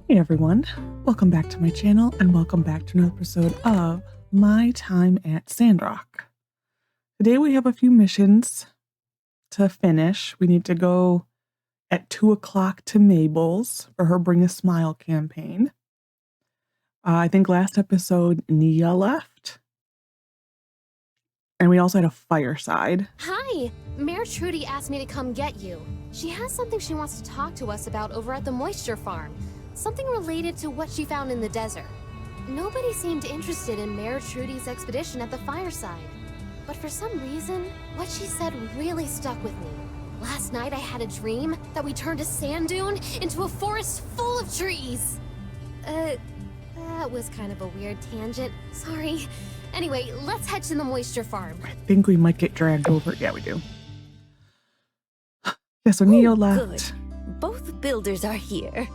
Hey everyone, welcome back to my channel and welcome back to another episode of My Time at Sandrock. Today we have a few missions to finish. We need to go at 2 o'clock to Mabel's for her Bring a Smile campaign. I think last episode Nia left. And we also had a fireside. Hi! Mayor Trudy asked me to come get you. She has something she wants to talk to us about over at the moisture farm. Something related to what she found in the desert. Nobody seemed interested in Mayor Trudy's expedition at the fireside. But for some reason, what she said really stuck with me. Last night I had a dream that we turned a sand dune into a forest full of trees. That was kind of a weird tangent. Sorry. Anyway, let's head to the moisture farm. I think we might get dragged over. Yeah, we do. Yeah, so Nia left. Good. Both builders are here.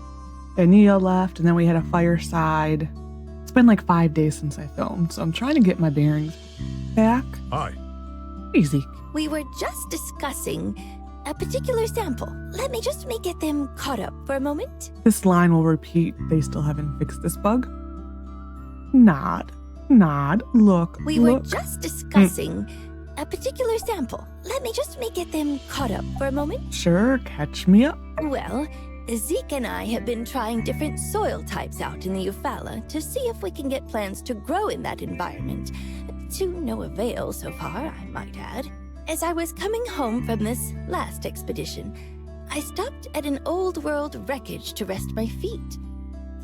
And Nia left, and then we had a fireside. It's been like 5 days since I filmed, so I'm trying to get my bearings back. Hi. Hey, Zeke. We were just discussing a particular sample. Let me just get them caught up for a moment. This line will repeat. They still haven't fixed this bug. Nod. Look. We were just discussing a particular sample. Let me just get them caught up for a moment. Sure, catch me up. Well, Zeke and I have been trying different soil types out in the Eufaula to see if we can get plants to grow in that environment. To no avail so far, I might add. As I was coming home from this last expedition, I stopped at an old world wreckage to rest my feet.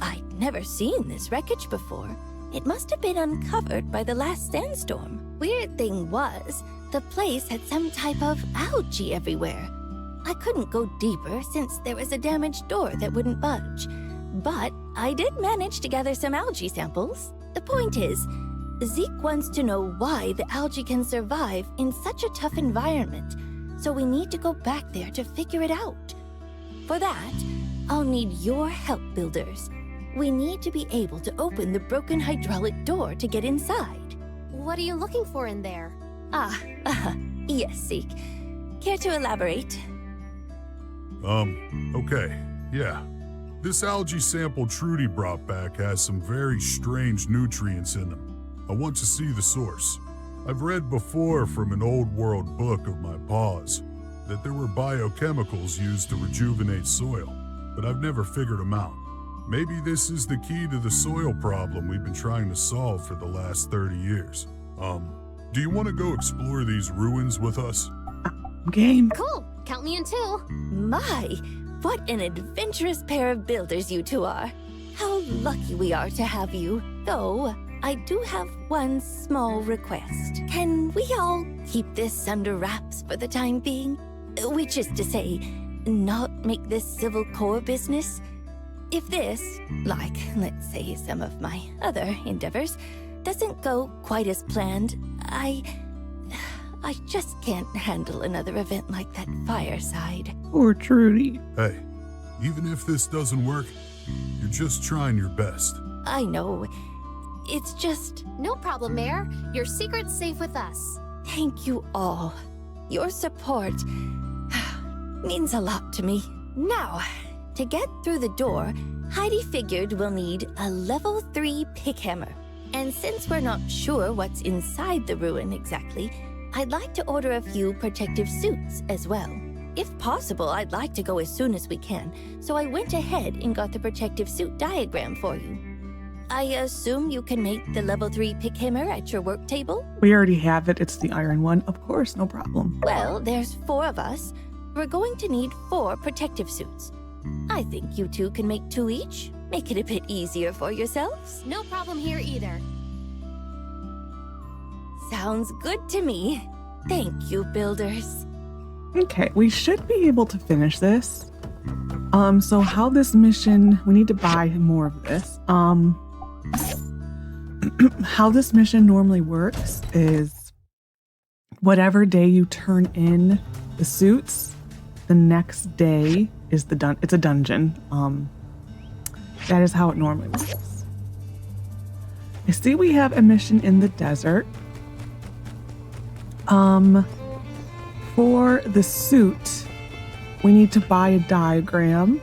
I'd never seen this wreckage before. It must have been uncovered by the last sandstorm. Weird thing was, the place had some type of algae everywhere. I couldn't go deeper since there was a damaged door that wouldn't budge. But I did manage to gather some algae samples. The point is, Zeke wants to know why the algae can survive in such a tough environment, so we need to go back there to figure it out. For that, I'll need your help, builders. We need to be able to open the broken hydraulic door to get inside. What are you looking for in there? Yes, Zeke. Care to elaborate? Okay, yeah. This algae sample Trudy brought back has some very strange nutrients in them. I want to see the source. I've read before from an old world book of my paws that there were biochemicals used to rejuvenate soil, but I've never figured them out. Maybe this is the key to the soil problem we've been trying to solve for the last 30 years. Do you want to go explore these ruins with us? Game. Cool! Count me in too! My, what an adventurous pair of builders you two are. How lucky we are to have you. Though, I do have one small request. Can we all keep this under wraps for the time being? Which is to say, not make this Civil Corps business? If this, like, let's say, some of my other endeavors, doesn't go quite as planned, I just can't handle another event like that fireside. Poor Trudy. Hey, even if this doesn't work, you're just trying your best. I know. It's just... No problem, Mayor. Your secret's safe with us. Thank you all. Your support means a lot to me. Now, to get through the door, Heidi figured we'll need a level 3 pick hammer. And since we're not sure what's inside the ruin exactly, I'd like to order a few protective suits as well. If possible, I'd like to go as soon as we can, so I went ahead and got the protective suit diagram for you. I assume you can make the level 3 pick hammer at your work table? We already have it. It's the iron one. Of course, no problem. Well, there's 4 of us. We're going to need 4 protective suits. I think you two can make 2 each. Make it a bit easier for yourselves. No problem here either. Sounds good to me. Thank you, builders. Okay, we should be able to finish this. So how this mission, we need to buy more of this. How this mission normally works is whatever day you turn in the suits, the next day is it's a dungeon. That is how it normally works. I see we have a mission in the desert. For the suit, we need to buy a diagram.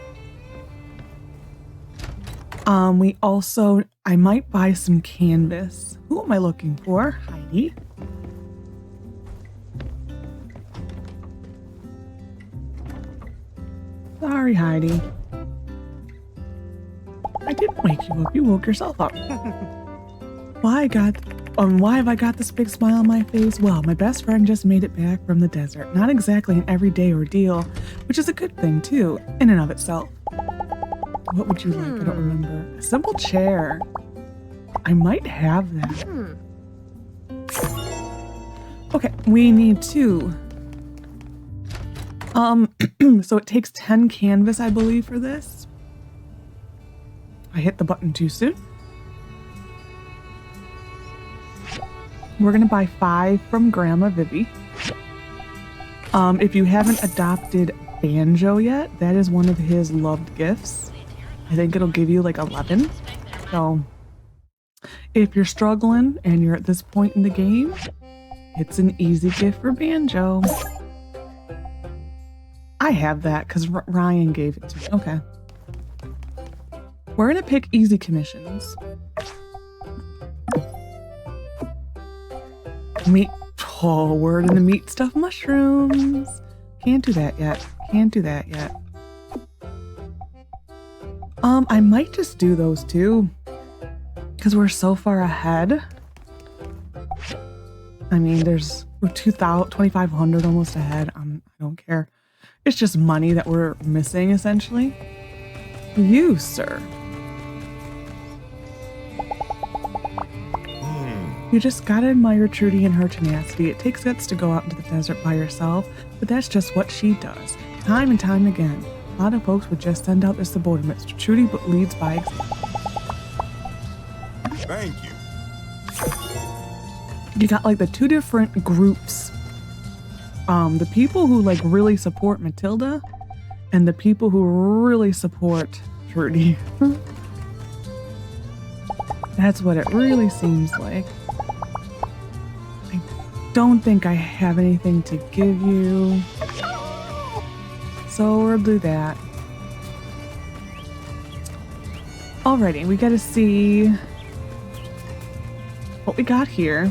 I might buy some canvas. Who am I looking for? Heidi. Sorry, Heidi. I didn't wake you up. You woke yourself up. Why have I got this big smile on my face? Well, my best friend just made it back from the desert. Not exactly an everyday ordeal, which is a good thing too, in and of itself. What would you like? I don't remember. A simple chair. I might have that. Okay, we need two. So it takes 10 canvas, I believe, for this. I hit the button too soon. We're gonna buy 5 from Grandma Vivi. If you haven't adopted Banjo yet, that is one of his loved gifts. I think it'll give you like 11. So if you're struggling and you're at this point in the game, it's an easy gift for Banjo. I have that because Ryan gave it to me. Okay. We're gonna pick easy commissions. Meat. Oh, word in the meat stuff. Mushrooms. Can't do that yet. Can't do that yet. I might just do those two because we're so far ahead. I mean, we're 2,500 almost ahead. I don't care. It's just money that we're missing, essentially. You, sir. You just gotta admire Trudy and her tenacity. It takes guts to go out into the desert by herself, but that's just what she does, time and time again. A lot of folks would just send out their subordinates. Trudy leads by example. Thank you. You got like the two different groups. The people who like really support Matilda and the people who really support Trudy. That's what it really seems like. I don't think I have anything to give you. So we'll do that. Alrighty, we gotta see what we got here.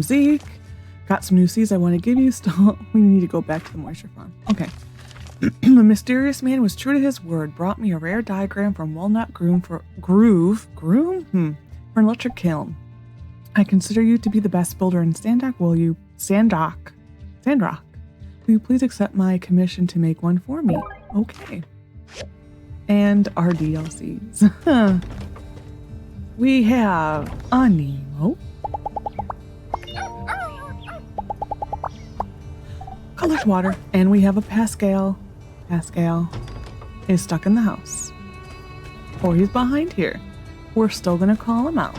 Zeke, got some new seeds I want to give you. Still, we need to go back to the moisture farm. Okay. The mysterious man was true to his word. Brought me a rare diagram from Walnut Groove for an electric kiln. I consider you to be the best builder in Sandrock. Sandrock. Will you please accept my commission to make one for me? Okay. And our DLCs. We have a Nemo. Collect water. And we have a Pascal. Pascal is stuck in the house. Or he's behind here. We're still gonna call him out.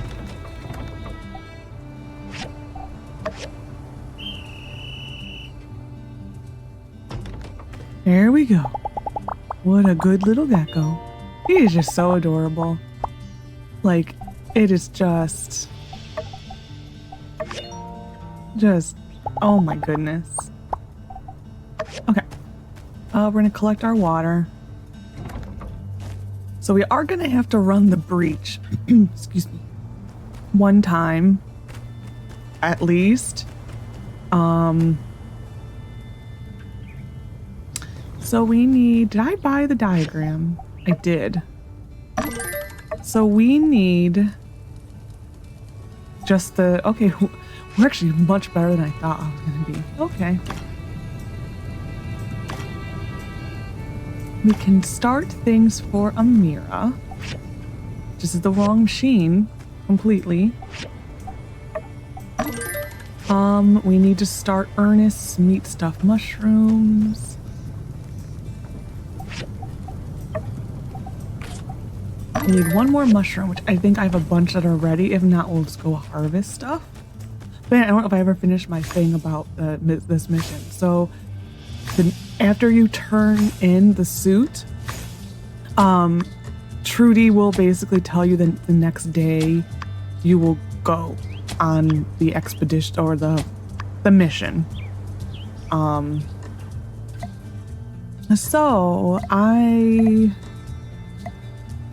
There we go. What a good little gecko. He is just so adorable. Like, it is just, oh my goodness. Okay. We're gonna collect our water. So we are gonna have to run the breach, excuse me, one time, at least. So we need, did I buy the diagram? I did. So we need just the, okay, we're actually much better than I thought I was gonna be. Okay. We can start things for Amira. This is the wrong machine completely. We need to start Ernest's meat stuffed mushrooms. We need one more mushroom, which I think I have a bunch that are ready. If not, we'll just go harvest stuff. But I don't know if I ever finished my thing about this mission. So after you turn in the suit, Trudy will basically tell you that the next day you will go on the expedition or the mission. So I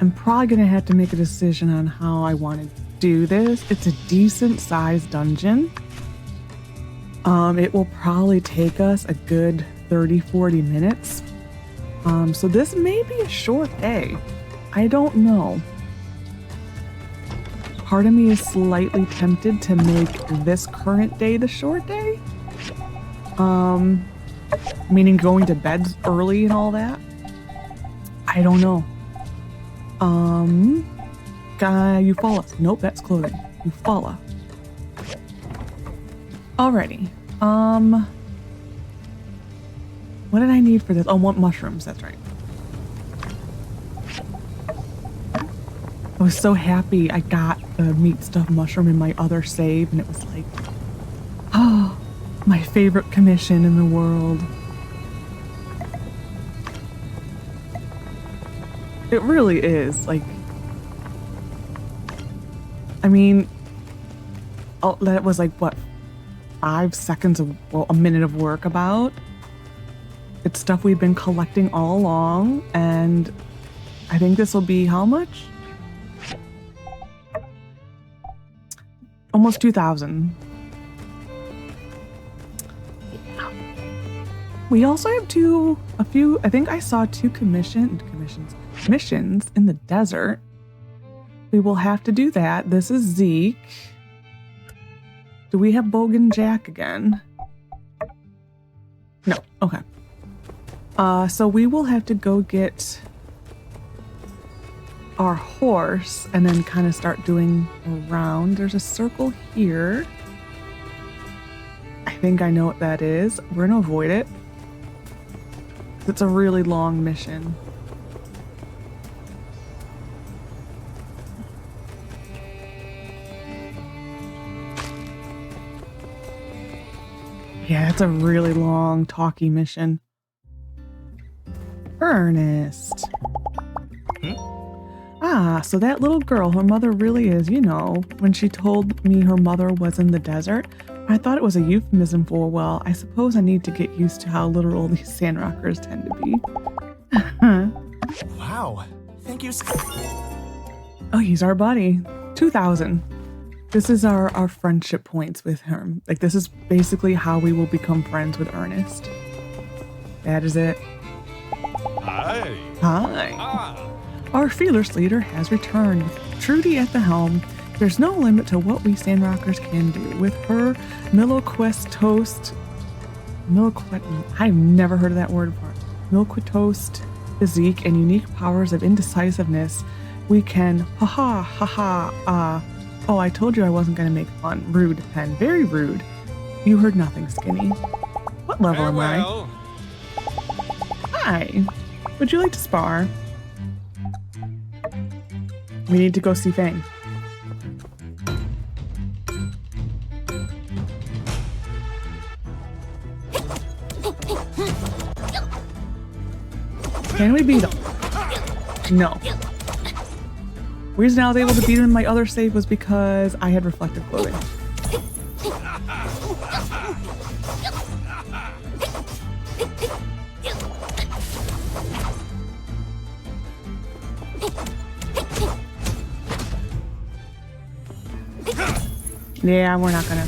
am probably going to have to make a decision on how I want to do this. It's a decent sized dungeon. It will probably take us a good 30-40 minutes. So this may be a short day. I don't know. Part of me is slightly tempted to make this current day the short day. Meaning going to bed early and all that. I don't know. Guy, you follow us. Nope, that's clothing. You follow. Alrighty. What did I need for this? Oh, I want mushrooms, that's right. I was so happy I got the meat stuffed mushroom in my other save, and it was like, oh, my favorite commission in the world. It really is, like, I mean, oh, that was like, what, 5 seconds of, well, a minute of work about. It's stuff we've been collecting all along, and I think this will be how much? Almost 2,000. We also have a few, I think I saw 2 missions in the desert. We will have to do that. This is Zeke. Do we have Bogan Jack again? No, okay. So we will have to go get our horse and then kind of start doing around. There's a circle here. I think I know what that is. We're gonna avoid it. It's a really long mission. Yeah, it's a really long, talky mission. Ernest. Ah, so that little girl, her mother really is, you know, when she told me her mother was in the desert, I thought it was a euphemism for, well, I suppose I need to get used to how literal these Sandrockers tend to be. Wow, thank you. Oh, he's our buddy. 2,000. This is our friendship points with him. Like, this is basically how we will become friends with Ernest. That is it. Hi. Hi. Ah. Our fearless leader has returned. With Trudy at the helm, there's no limit to what we Sandrockers can do. With her I've never heard of that word before. Milquitoast physique and unique powers of indecisiveness, we can Oh, I told you I wasn't going to make fun. Rude, Pen. Very rude. You heard nothing, Skinny. What level am I? Hi. Would you like to spar? We need to go see Fang. Can we beat him? No. The reason I was able to beat him in my other save was because I had reflective clothing. Yeah, we're not gonna.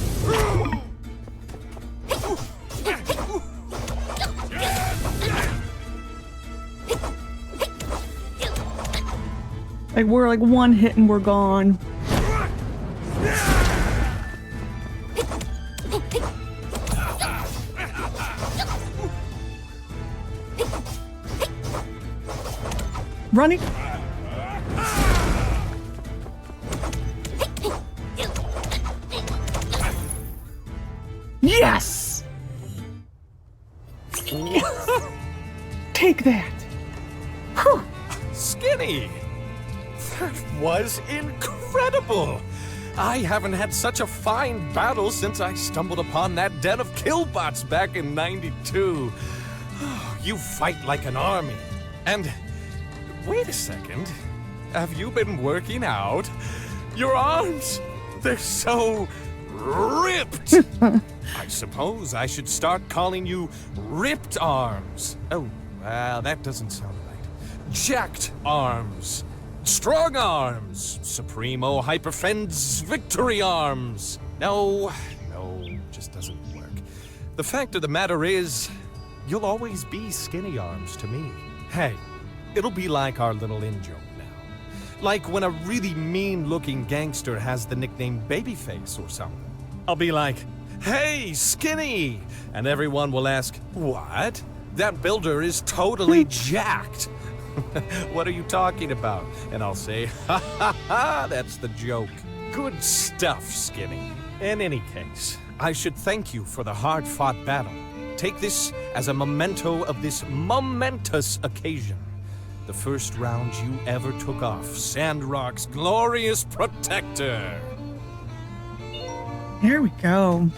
Like, we're like one hit and we're gone. Running. Yes! Take that. Whew. Skinny! That was incredible! I haven't had such a fine battle since I stumbled upon that den of killbots back in '92. You fight like an army. And wait a second. Have you been working out? Your arms, they're so ripped. I suppose I should start calling you Ripped Arms. Oh, well, that doesn't sound right. Jacked Arms. Strong arms! Supremo Hyperfend's victory arms! No, just doesn't work. The fact of the matter is, you'll always be skinny arms to me. Hey, it'll be like our little in-joke now. Like when a really mean-looking gangster has the nickname Babyface or something. I'll be like, hey, skinny! And everyone will ask, what? That builder is totally jacked. What are you talking about? And I'll say, ha ha ha, that's the joke. Good stuff, Skinny. In any case, I should thank you for the hard-fought battle. Take this as a memento of this momentous occasion. The first round you ever took off Sandrock's glorious protector. There we go.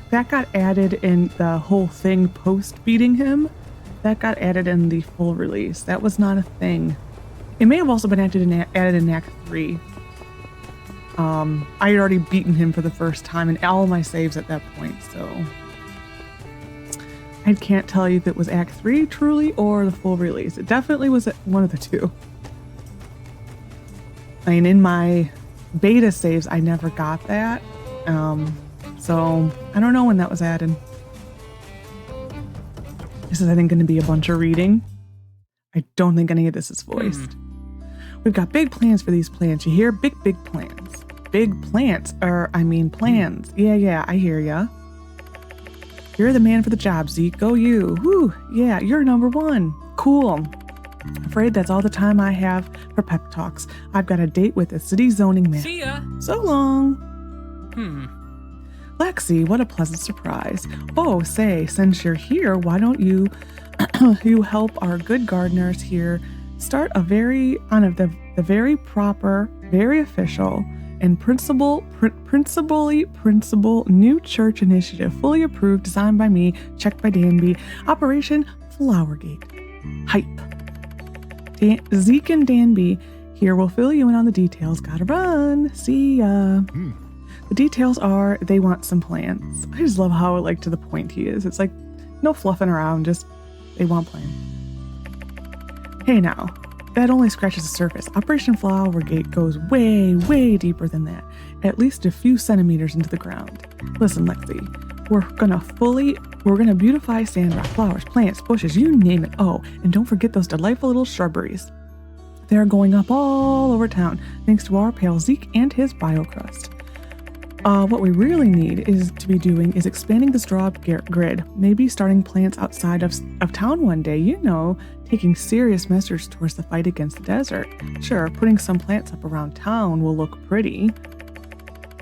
That got added in the whole thing post beating him. That got added in the full release. That was not a thing. It may have also been added in Act 3. I had already beaten him for the first time in all my saves at that point, so I can't tell you if it was Act 3 truly or the full release. It definitely was one of the two. I mean, in my beta saves, I never got that. So I don't know when that was added. This is, I think, going to be a bunch of reading. I don't think any of this is voiced. We've got big plans for these plants. You hear? Big plans. Big plants. Plans. Yeah, I hear ya. You're the man for the job, Zeke. Go you. Whew. Yeah, you're number one. Cool. Afraid that's all the time I have for pep talks. I've got a date with a city zoning man. See ya. So long. Lexi, what a pleasant surprise. Oh, say, since you're here, why don't you you help our good gardeners here start the very proper, very official, and principal new church initiative, fully approved, designed by me, checked by Danby, Operation Flowergate. Hype. Zeke and Danby here will fill you in on the details. Gotta run. See ya. The details are they want some plans. I just love how to the point he is. It's like no fluffing around, just they want plans. Hey now, that only scratches the surface. Operation Flowergate goes way deeper than that. At least a few centimeters into the ground. Listen, Lexi, we're gonna beautify Sandrock, flowers, plants, bushes, you name it. Oh, and don't forget those delightful little shrubberies. They're going up all over town, thanks to our pal Zeke and his biocrust. What we really need to be doing is expanding the straw grid, maybe starting plants outside of town one day, taking serious measures towards the fight against the desert. Sure, putting some plants up around town will look pretty.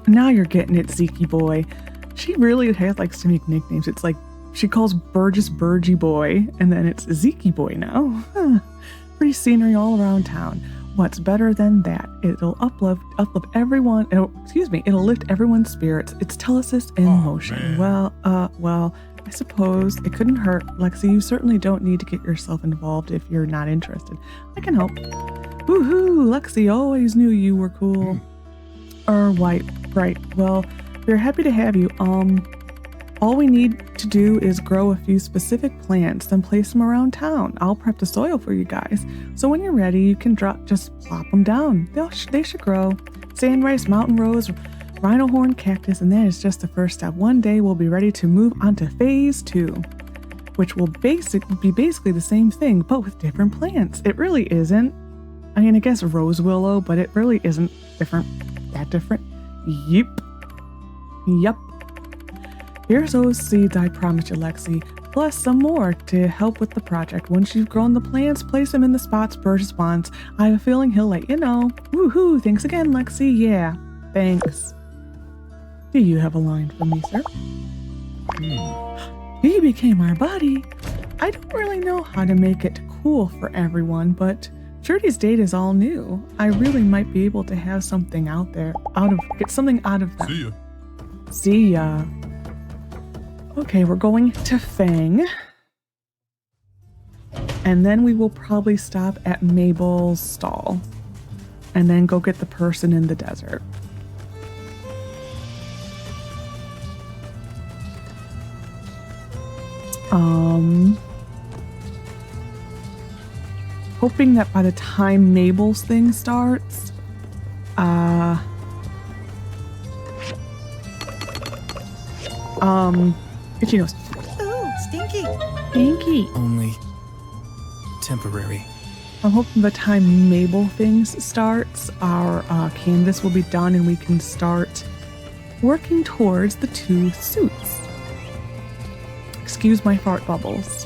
Now you're getting it, Zeke boy. She really likes to make nicknames. It's like she calls Burgess Burgy boy, and then it's Zeke boy now. Pretty scenery all around town. What's better than that? It'll uplift everyone. It'll lift everyone's spirits. It's Telesis in motion. Man. Well, I suppose it couldn't hurt. Lexi, you certainly don't need to get yourself involved if you're not interested. I can help. Woohoo! Lexi always knew you were cool. Right. Well, we're happy to have you. All we need to do is grow a few specific plants, then place them around town. I'll prep the soil for you guys. So when you're ready, you can just plop them down. They should grow. Sand rice, mountain rose, rhino horn, cactus, and that is just the first step. One day we'll be ready to move on to phase 2, which will be basically the same thing, but with different plants. It really isn't. I mean, I guess rose willow, but it really isn't that different. Yup. Here's those seeds I promised you, Lexi, plus some more to help with the project. Once you've grown the plants, place them in the spots Burgess wants. I have a feeling he'll let you know. Woohoo! Thanks again, Lexi. Yeah, thanks. Do you have a line for me, sir? He became our buddy. I don't really know how to make it cool for everyone, but Trudy's date is all new. I really might be able to have something get something out of them. See ya. See ya. Okay, we're going to Fang. And then we will probably stop at Mabel's stall. And then go get the person in the desert. hoping that by the time Mabel's thing starts, itchy nose. Ooh, stinky. Stinky. Only temporary. I'm hoping by the time Mabel things starts, our canvas will be done and we can start working towards the 2 suits. Excuse my fart bubbles.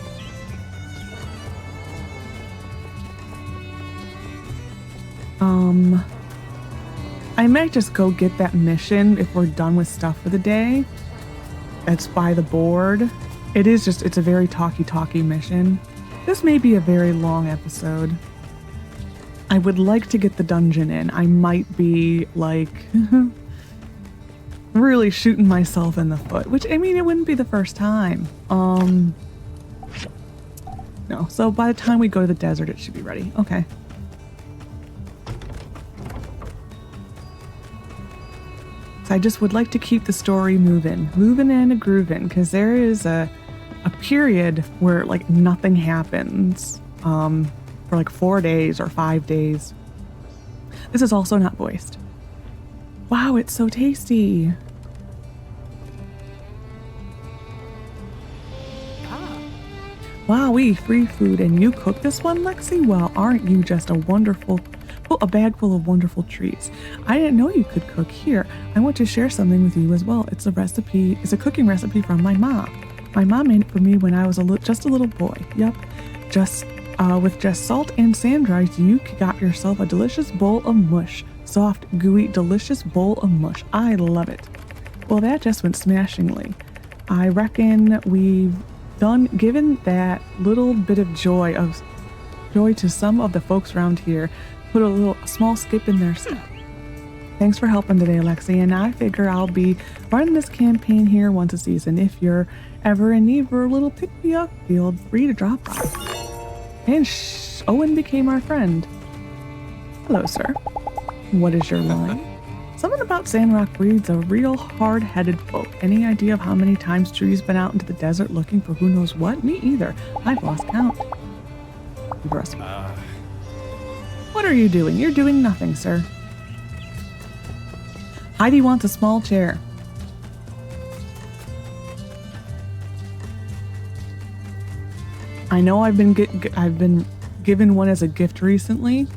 I might just go get that mission if we're done with stuff for the day. It's by the board. It's a very talky mission. This may be a very long episode. I would like to get the dungeon in. I might be like really shooting myself in the foot, which I mean, it wouldn't be the first time. No, so by the time we go to the desert, it should be ready. Okay. So I just would like to keep the story moving and a grooving, because there is a period where like nothing happens for like 4 days or 5 days. This is also not voiced. Wow, it's so tasty. Wowee, free food, and you cook this one, Lexi? Well, aren't you just a bag full of wonderful treats. I didn't know you could cook. Here, I want to share something with you as well. It's a cooking recipe from my mom. My mom made it for me when I was just a little boy. Yep, with just salt and sand-dries, you got yourself a delicious bowl of mush. Soft, gooey, delicious bowl of mush. I love it. Well, that just went smashingly. I reckon we've given that little bit of joy to some of the folks around here. Put a small skip in their step. Thanks for helping today, Lexi, and I figure I'll be running this campaign here once a season. If you're ever in need for a little pick-me-up, feel free to drop by. And Owen became our friend. Hello, sir. What is your line? Something about Sandrock breeds a real hard-headed folk. Any idea of how many times Trudy's been out into the desert looking for who knows what? Me either. I've lost count. What are you doing? You're doing nothing, sir. Heidi wants a small chair. I know I've been given one as a gift recently.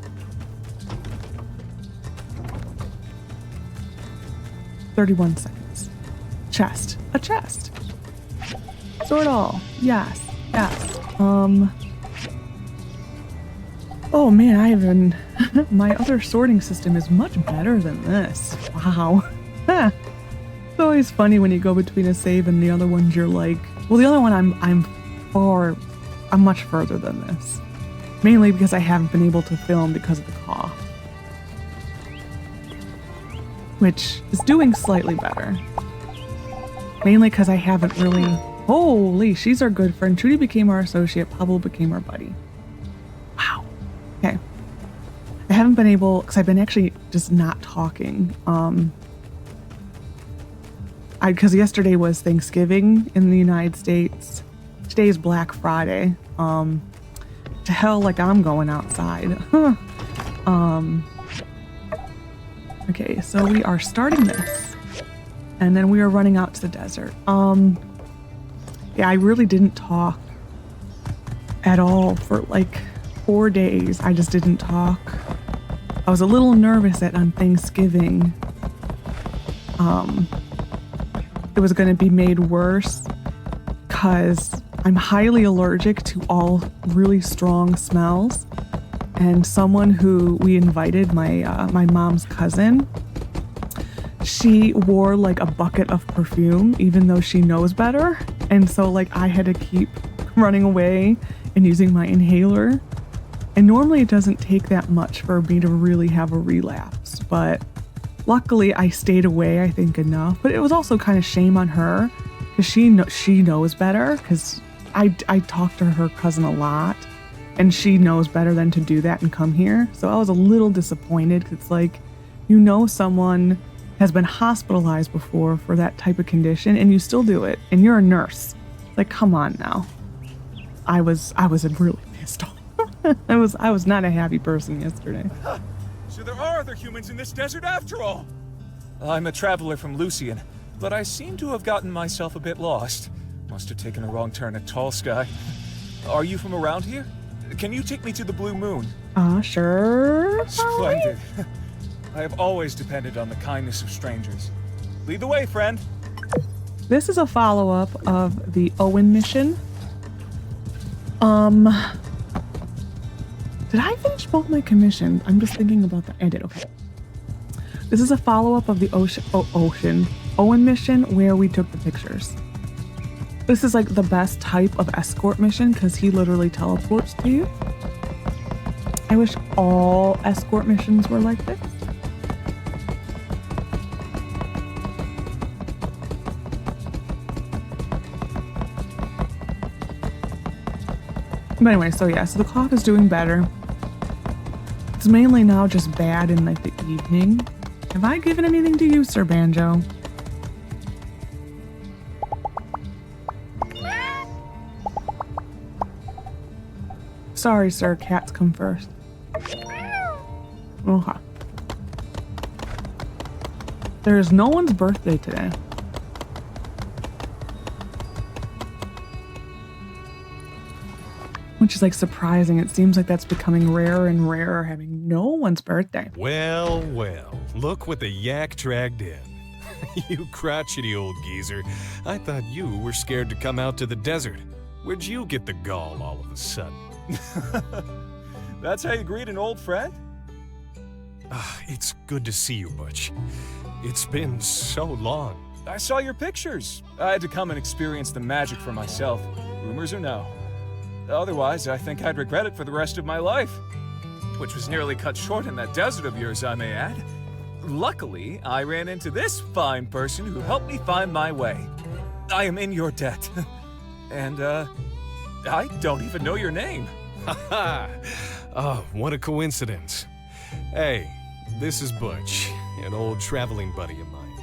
"31 seconds. Chest. A chest. Sort all. Yes. Oh man, my other sorting system is much better than this. Wow. It's always funny when you go between a save and the other ones you're like, well, the other one I'm much further than this. Mainly because I haven't been able to film because of the cough. Which is doing slightly better. Mainly because I haven't really... Holy, she's our good friend. Trudy became our associate. Pablo became our buddy. Wow. Okay. I haven't been able... Because I've been actually just not talking. Because yesterday was Thanksgiving in the United States. Today is Black Friday. To hell, like I'm going outside. Okay, so we are starting this. And then we are running out to the desert. Yeah, I really didn't talk at all for like 4 days. I just didn't talk. I was a little nervous that on Thanksgiving, it was going to be made worse because I'm highly allergic to all really strong smells. And someone who we invited, my mom's cousin, she wore like a bucket of perfume, even though she knows better. And so like I had to keep running away and using my inhaler. And normally it doesn't take that much for me to really have a relapse. But luckily I stayed away, I think, enough. But it was also kind of shame on her because she knows better, because I talk to her cousin a lot. And she knows better than to do that and come here. So I was a little disappointed because it's like, you know, someone has been hospitalized before for that type of condition and you still do it. And you're a nurse. Like, come on now. I was really pissed off. I was not a happy person yesterday. So there are other humans in this desert after all. I'm a traveler from Lucian, but I seem to have gotten myself a bit lost. Must have taken a wrong turn at Tall Sky. Are you from around here? Can you take me to the Blue Moon? Sure. Splendid. I have always depended on the kindness of strangers. Lead the way, friend. This is a follow-up of the Owen mission. Did I finish both my commissions? I'm just thinking about the edit. Okay. This is a follow-up of the Owen mission where we took the pictures. This is like the best type of escort mission because he literally teleports to you. I wish all escort missions were like this. But anyway, so yeah, so the cough is doing better. It's mainly now just bad in like the evening. Have I given anything to you, Sir Banjo? Sorry, sir, cats come first. Okay. There's no one's birthday today. Which is like surprising. It seems like that's becoming rarer and rarer, having no one's birthday. Well, well, look what the yak dragged in. You crotchety old geezer. I thought you were scared to come out to the desert. Where'd you get the gall all of a sudden? That's how you greet an old friend? It's good to see you, Butch. It's been so long. I saw your pictures. I had to come and experience the magic for myself. Rumors or no. Otherwise, I think I'd regret it for the rest of my life. Which was nearly cut short in that desert of yours, I may add. Luckily, I ran into this fine person who helped me find my way. I am in your debt. And, I don't even know your name. Haha! Oh, what a coincidence. Hey, this is Butch, an old traveling buddy of mine.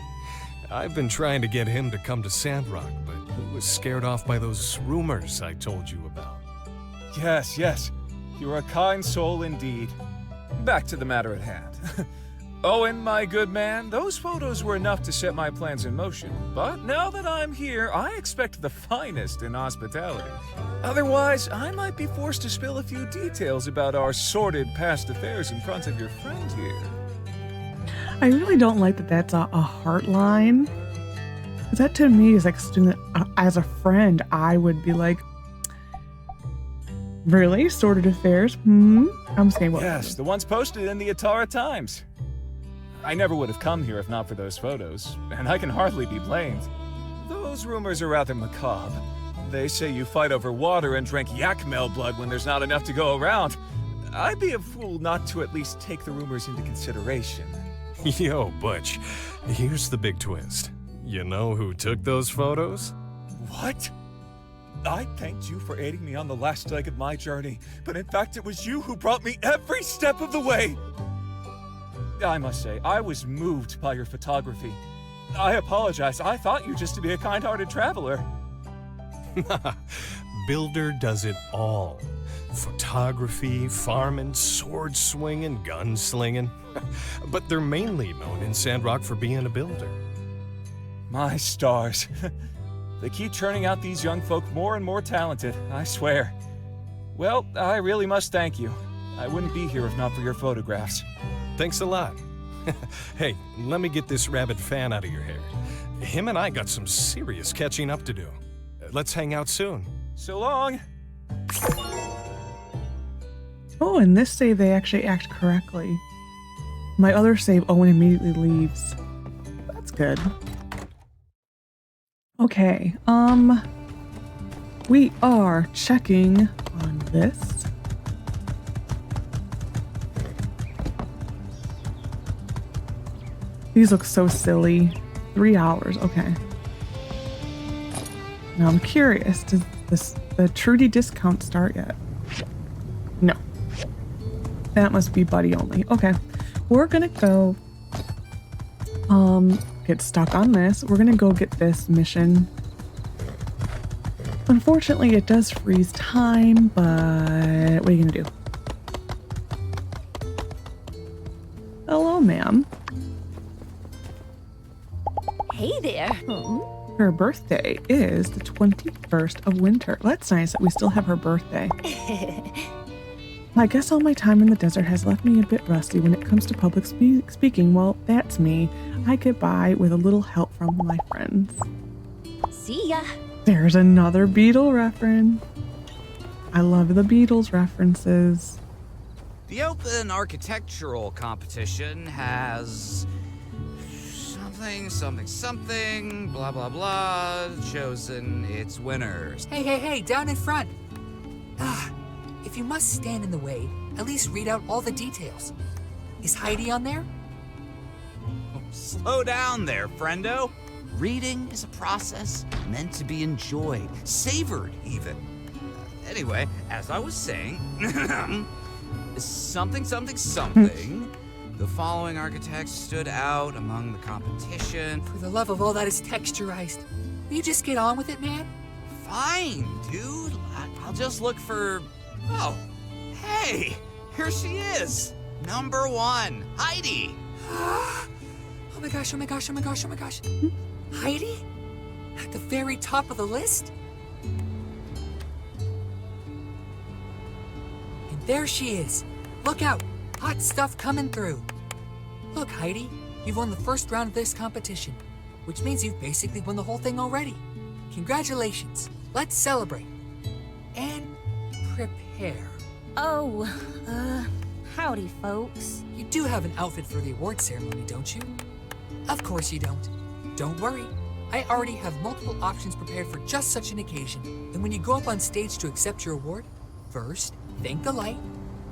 I've been trying to get him to come to Sandrock, but he was scared off by those rumors I told you about. Yes, yes. You're a kind soul indeed. Back to the matter at hand. Owen, my good man, those photos were enough to set my plans in motion. But now that I'm here, I expect the finest in hospitality. Otherwise, I might be forced to spill a few details about our sordid past affairs in front of your friend here. I really don't like that that's a heart line. Because that to me is like, as a friend, I would be like, really? Sordid affairs? I'm saying what? Yes, the ones posted in the Atara Times. I never would have come here if not for those photos, and I can hardly be blamed. Those rumors are rather macabre. They say you fight over water and drink yak male blood when there's not enough to go around. I'd be a fool not to at least take the rumors into consideration. Yo, Butch, here's the big twist. You know who took those photos? What? I thanked you for aiding me on the last leg of my journey, but in fact it was you who brought me every step of the way. I must say, I was moved by your photography. I apologize, I thought you just to be a kind-hearted traveler. Builder does it all. Photography, farming, sword swinging, gun slinging. But they're mainly known in Sandrock for being a builder. My stars. They keep churning out these young folk more and more talented, I swear. Well, I really must thank you. I wouldn't be here if not for your photographs. Thanks a lot. Hey, let me get this rabid fan out of your hair. Him and I got some serious catching up to do. Let's hang out soon. So long. Oh, in this save, they actually act correctly. My other save, Owen immediately leaves. That's good. Okay, we are checking on this. These look so silly. 3 hours, okay. Now I'm curious, does the Trudy discount start yet? No. That must be buddy only. Okay. We're gonna go get stuck on this. We're gonna go get this mission. Unfortunately, it does freeze time, but what are you gonna do? Hello, ma'am. Hey there. Her birthday is the 21st of winter. That's nice that we still have her birthday. I guess all my time in the desert has left me a bit rusty when it comes to public speaking. Well, that's me. I get by with a little help from my friends. See ya. There's another Beatle reference. I love the Beatles references. The open architectural competition has something, blah, blah, blah, chosen its winners. Hey, down in front. If you must stand in the way, at least read out all the details. Is Heidi on there? Slow down there, friendo. Reading is a process meant to be enjoyed, savored even. Anyway, as I was saying, something. The following architects stood out among the competition. For the love of all that is texturized, will you just get on with it, man? Fine, dude. I'll just look for... Oh, hey, here she is. Number 1, Heidi. Oh my gosh. Heidi? At the very top of the list? And there she is. Look out. Hot stuff coming through. Look, Heidi, you've won the first round of this competition, which means you've basically won the whole thing already. Congratulations. Let's celebrate. And prepare. Oh, howdy, folks. You do have an outfit for the award ceremony, don't you? Of course you don't. Don't worry. I already have multiple options prepared for just such an occasion. And when you go up on stage to accept your award, first, thank the light,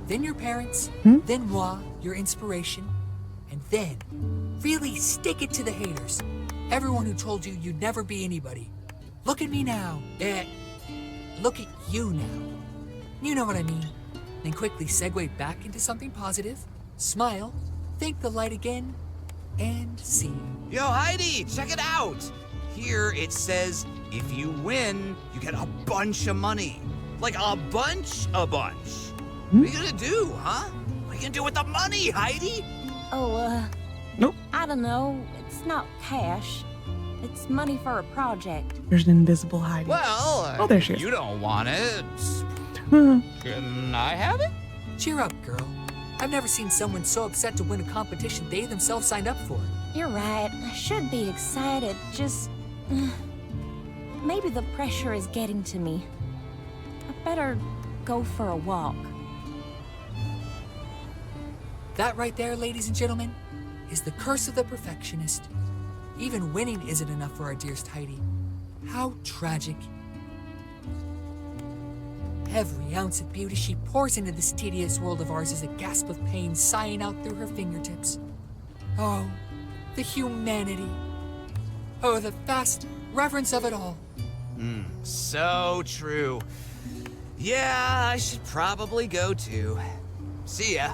then your parents, then moi, your inspiration, and then really stick it to the haters. Everyone who told you you'd never be anybody. Look at me now. Look at you now. You know what I mean. Then quickly segue back into something positive, smile, thank the light again, and scene. Yo, Heidi, check it out. Here it says, if you win, you get a bunch of money. Like a bunch. What are you gonna do, huh? What are you gonna do with the money, Heidi? Oh, Nope. I don't know. It's not cash. It's money for a project. There's an invisible Heidi. Well, Oh, there she is. You don't want it. Can I have it? Cheer up, girl. I've never seen someone so upset to win a competition they themselves signed up for. You're right. I should be excited. Just... maybe the pressure is getting to me. I better go for a walk. That right there, ladies and gentlemen, is the curse of the perfectionist. Even winning isn't enough for our dearest Heidi. How tragic. Every ounce of beauty she pours into this tedious world of ours is a gasp of pain sighing out through her fingertips. Oh, the humanity. Oh, the vast reverence of it all. So true. Yeah, I should probably go too. See ya.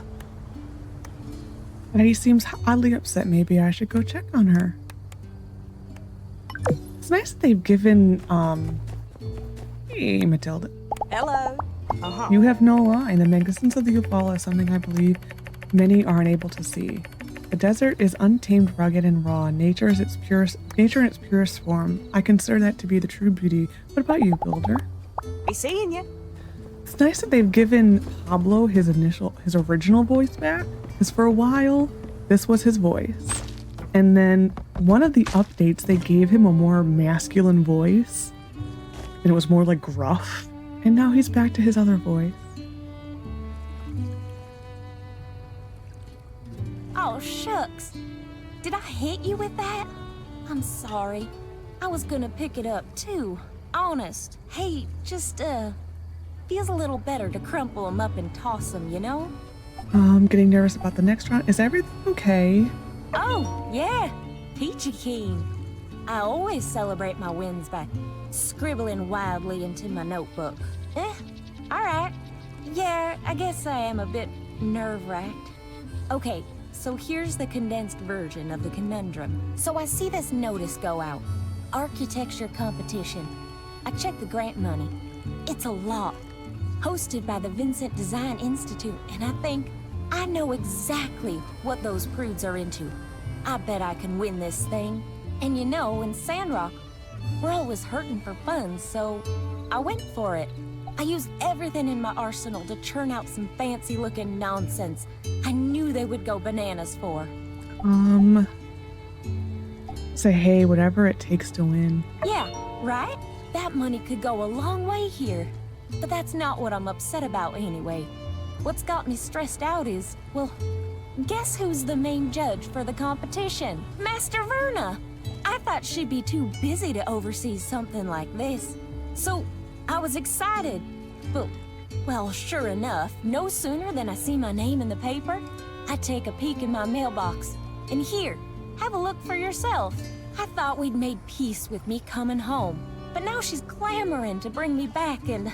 Heidi seems oddly upset. Maybe I should go check on her. It's nice that they've given, Hey, Matilda. Hello. You have no line. The magnificence of the Eufaula is something I believe many are unable to see. The desert is untamed, rugged, and raw. Nature in its purest form. I consider that to be the true beauty. What about you, Builder? Be seeing you. It's nice that they've given Pablo his original voice back, because for a while, this was his voice. And then one of the updates, they gave him a more masculine voice, and it was more like gruff. And now he's back to his other voice. Oh, shucks. Did I hit you with that? I'm sorry. I was gonna pick it up, too. Honest. Hey, just, feels a little better to crumple them up and toss them, you know? I'm getting nervous about the next round. Is everything okay? Oh, yeah. Peachy keen. I always celebrate my wins by scribbling wildly into my notebook. Alright. Yeah, I guess I am a bit nerve-wracked. Okay, so here's the condensed version of the conundrum. So I see this notice go out. Architecture competition. I checked the grant money. It's a lot. Hosted by the Vincent Design Institute, and I think I know exactly what those prudes are into. I bet I can win this thing. And you know, in Sandrock, we're always hurting for funds, so I went for it. I used everything in my arsenal to churn out some fancy-looking nonsense I knew they would go bananas for. Say, hey, whatever it takes to win. Yeah, right? That money could go a long way here. But that's not what I'm upset about anyway. What's got me stressed out is, well, guess who's the main judge for the competition? Master Verna! I thought she'd be too busy to oversee something like this. So, I was excited. But, well, sure enough, no sooner than I see my name in the paper, I take a peek in my mailbox. And here, have a look for yourself. I thought we'd made peace with me coming home. But now she's clamoring to bring me back and,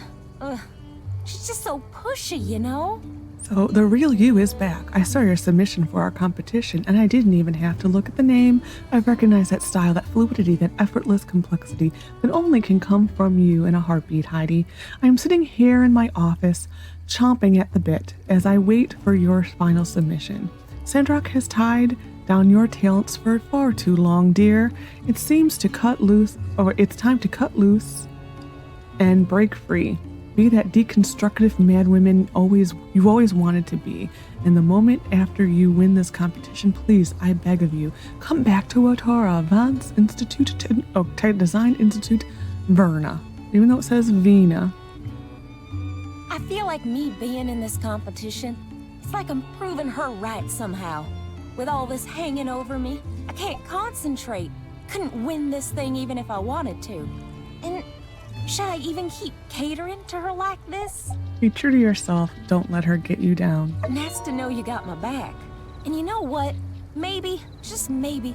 she's just so pushy, you know? So the real you is back. I saw your submission for our competition, and I didn't even have to look at the name. I've recognized that style, that fluidity, that effortless complexity that only can come from you in a heartbeat, Heidi. I am sitting here in my office, chomping at the bit as I wait for your final submission. Sandrock has tied down your talents for far too long, dear. It seems to cut loose, or it's time to cut loose and break free. Be that deconstructive madwoman you've always wanted to be. And the moment after you win this competition, please, I beg of you, come back to Otora, Vance Institute, Design Institute, Verna. Even though it says Vina. I feel like me being in this competition, it's like I'm proving her right somehow. With all this hanging over me, I can't concentrate. Couldn't win this thing even if I wanted to. And should I even keep catering to her like this? Be true to yourself. Don't let her get you down. Nice to know you got my back. And you know what? Maybe, just maybe,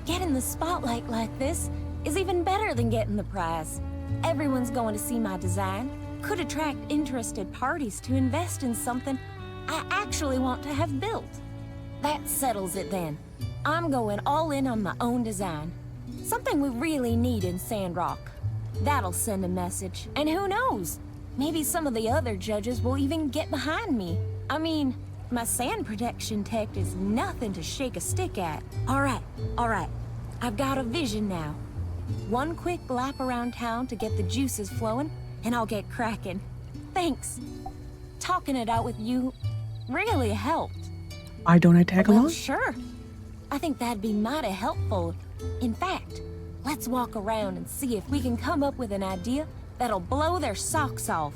getting the spotlight like this is even better than getting the prize. Everyone's going to see my design. Could attract interested parties to invest in something I actually want to have built. That settles it then. I'm going all in on my own design. Something we really need in Sandrock. That'll send a message. And who knows? Maybe some of the other judges will even get behind me. I mean, my sand protection tech is nothing to shake a stick at. All right. I've got a vision now. One quick lap around town to get the juices flowing, and I'll get cracking. Thanks. Talking it out with you really helped. Why don't I tag along? Well, sure. I think that'd be mighty helpful. In fact, let's walk around and see if we can come up with an idea that'll blow their socks off.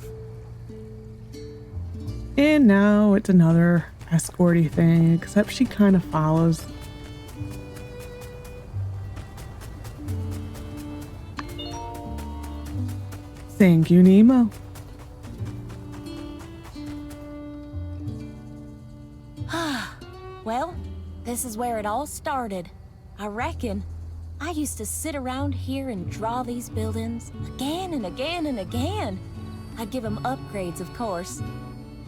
And now it's another escorty thing, except she kind of follows. Thank you, Nemo. Well, this is where it all started. I reckon. I used to sit around here and draw these buildings again and again and again. I'd give them upgrades, of course.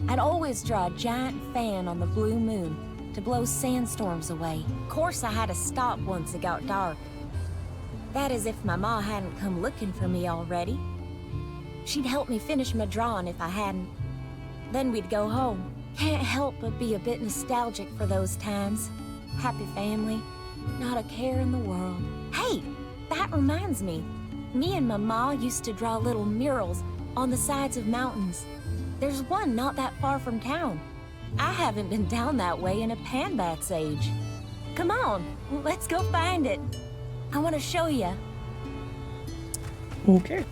I'd always draw a giant fan on the blue moon to blow sandstorms away. Of course, I had to stop once it got dark. That is if my ma hadn't come looking for me already. She'd help me finish my drawing if I hadn't. Then we'd go home. Can't help but be a bit nostalgic for those times. Happy family, not a care in the world. Hey, that reminds me. Me and my ma used to draw little murals on the sides of mountains. There's one not that far from town. I haven't been down that way in a Panbat's age. Come on, let's go find it. I want to show you. Okay.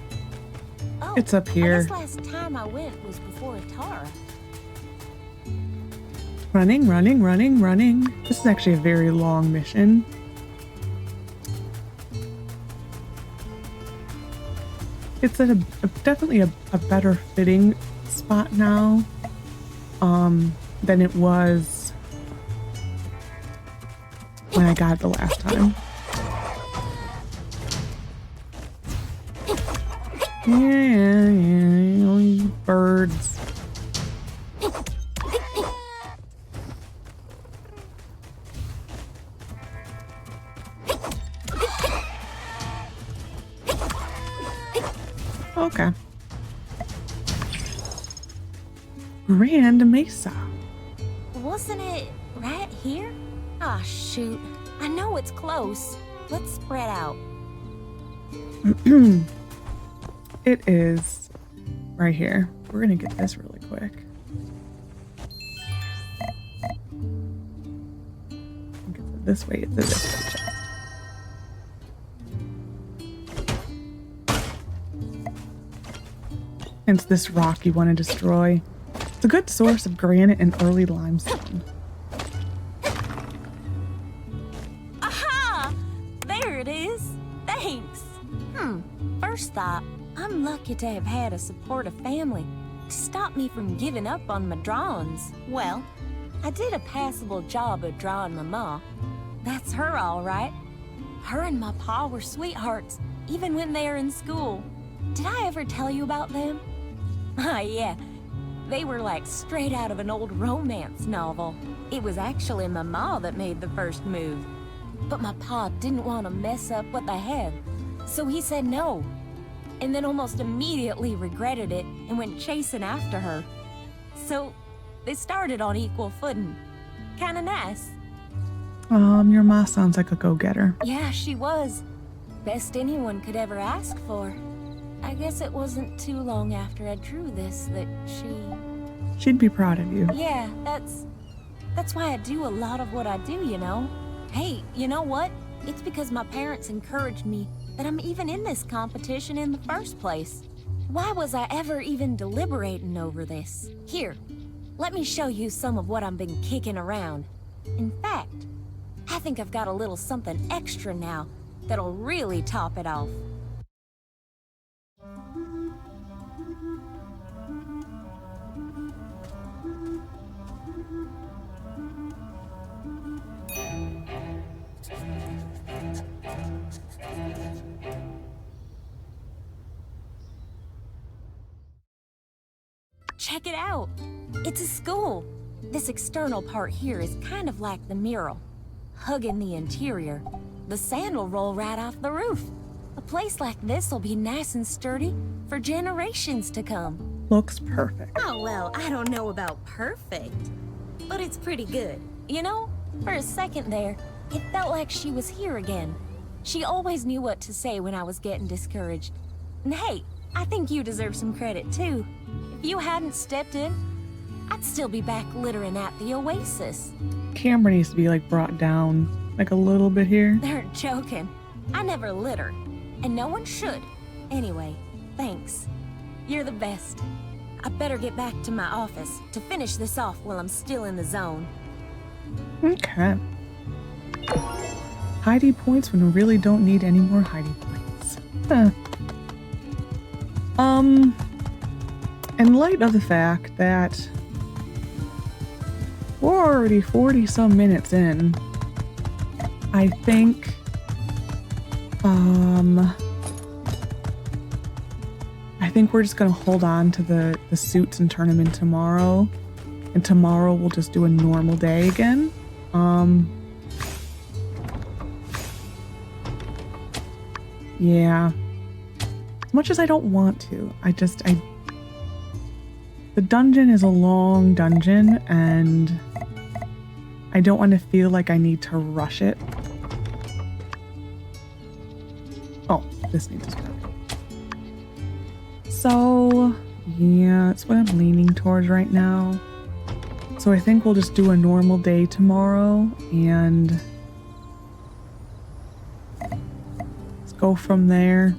Oh, It's up here. I guess last time I went was before Atara. Running. This is actually a very long mission. It's at definitely a better fitting spot now than it was when I got it the last time. Yeah, you birds. Okay. Grand Mesa. What's Isn't it right here? Ah, shoot. I know it's close. Let's spread out. It is right here. We're gonna get this really quick. This way, it's this way chest. It's this rock you want to destroy. It's a good source of granite and early limestone. Aha! There it is. Thanks. First thought, I'm lucky to have had a supportive family to stop me from giving up on my drawings. Well, I did a passable job of drawing my ma. That's her, all right. Her and my pa were sweethearts, even when they were in school. Did I ever tell you about them? Ah, yeah. They were like straight out of an old romance novel. It was actually my ma that made the first move. But my pa didn't want to mess up what they had, so he said no. And then almost immediately regretted it and went chasing after her. So they started on equal footing. Kinda nice. Your ma sounds like a go-getter. Yeah, she was. Best anyone could ever ask for. I guess it wasn't too long after I drew this that She'd be proud of you. Yeah, that's why I do a lot of what I do, you know? Hey, you know what? It's because my parents encouraged me that I'm even in this competition in the first place. Why was I ever even deliberating over this? Here, let me show you some of what I've been kicking around. In fact, I think I've got a little something extra now that'll really top it off. Check it out. It's a school. This external part here is kind of like the mural, hugging the interior. The sand will roll right off the roof. A place like this will be nice and sturdy for generations to come. Looks perfect. Oh, well, I don't know about perfect, but it's pretty good. You know, for a second there, it felt like she was here again. She always knew what to say when I was getting discouraged. And hey, I think you deserve some credit too. If you hadn't stepped in, I'd still be back littering at the oasis. Camera needs to be like brought down like a little bit here. They're joking. I never litter, and no one should. Anyway, thanks. You're the best. I better get back to my office to finish this off while I'm still in the zone. Okay. Hidey points when we really don't need any more hidey points. Huh. In light of the fact that we're already 40 some minutes in, I think we're just gonna hold on to the suits and turn them in tomorrow, and tomorrow we'll just do a normal day again. Yeah, as much as I don't want to, the dungeon is a long dungeon, and I don't want to feel like I need to rush it. Oh, this needs to start. So, yeah, that's what I'm leaning towards right now. So I think we'll just do a normal day tomorrow, and let's go from there.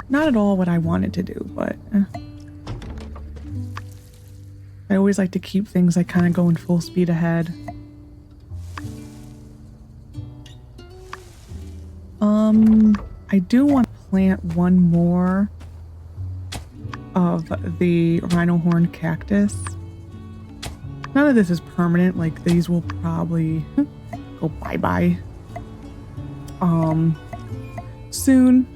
Not at all what I wanted to do, but I always like to keep things like kind of going full speed ahead. I do want to plant one more of the rhino horn cactus. None of this is permanent, like these will probably go bye-bye soon.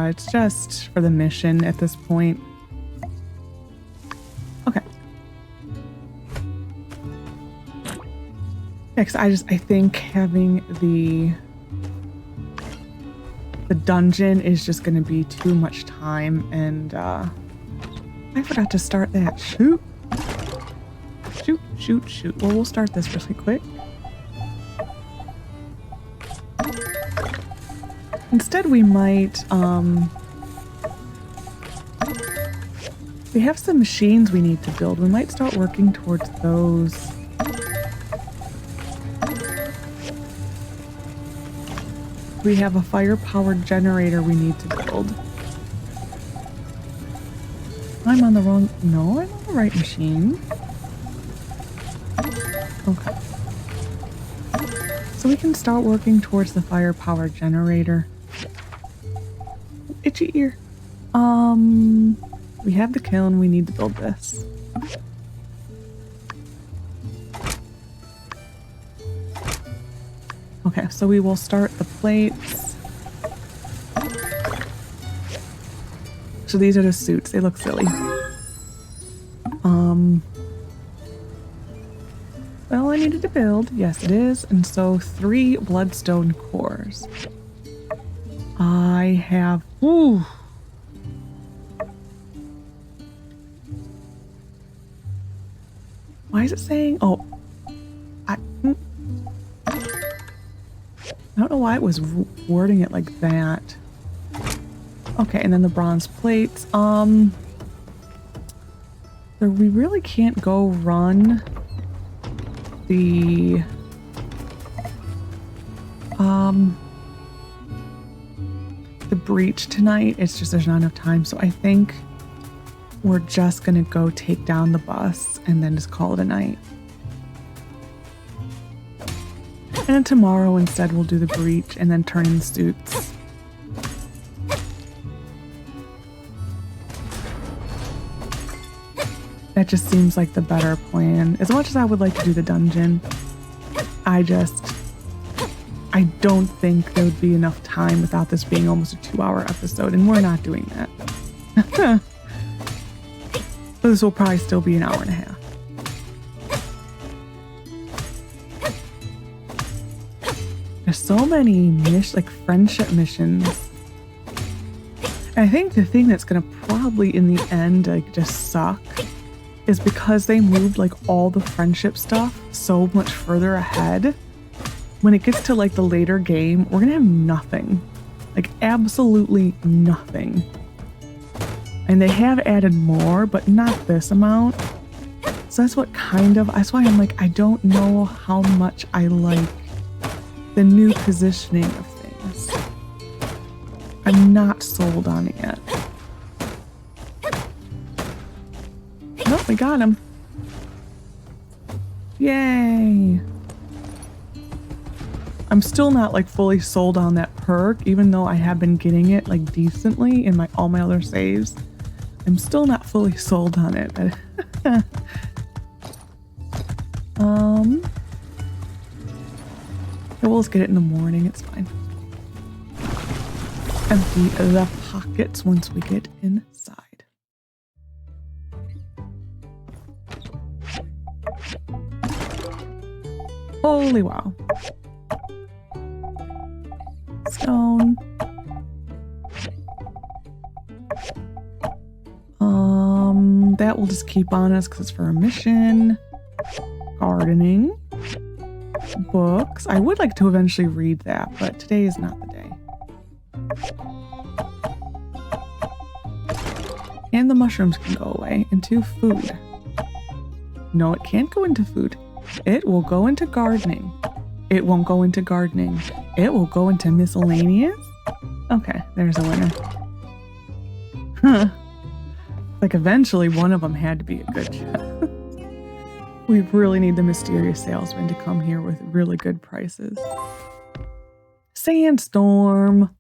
It's just for the mission at this point. Okay. Next, I think having the dungeon is just going to be too much time, and I forgot to start that. Shoot. Shoot, shoot, shoot. Well, we'll start this really quick. Instead, we might, we have some machines we need to build. We might start working towards those. We have a fire-powered generator we need to build. I'm on the wrong... No, I'm on the right machine. Okay. So we can start working towards the fire-powered generator. Itchy ear. We have the kiln. We need to build this. Okay, so we will start the plates. So these are the suits. They look silly. Well, I needed to build. Yes, it is. And so 3 bloodstone cores. I have... Ooh. Why is it saying... Oh. I don't know why it was wording it like that. Okay, and then the bronze plates. We really can't go run the breach tonight. It's just there's not enough time, so I think we're just gonna go take down the bus and then just call it a night. And then tomorrow instead we'll do the breach and then turn in the suits. That just seems like the better plan. As much as I would like to do the dungeon, I don't think there would be enough time without this being almost a 2-hour episode, and we're not doing that. This will probably still be an hour and a half. There's so many friendship missions. And I think the thing that's gonna probably in the end just suck is because they moved all the friendship stuff so much further ahead. When it gets to the later game, we're gonna have nothing. Absolutely nothing. And they have added more, but not this amount. So that's that's why I'm I don't know how much I like the new positioning of things. I'm not sold on it yet. Nope, we got him. Yay. I'm still not fully sold on that perk, even though I have been getting it decently in all my other saves. I'm still not fully sold on it. We'll just get it in the morning, it's fine. Empty the pockets once we get inside. Holy wow. Stone. That will just keep on us because it's for a mission. Gardening. Books. I would like to eventually read that, but today is not the day. And the mushrooms can go away into food. No, it can't go into food. It will go into gardening. It won't go into gardening. It will go into miscellaneous. Okay, there's a winner. Huh. Eventually one of them had to be a good chef. We really need the mysterious salesman to come here with really good prices. Sandstorm.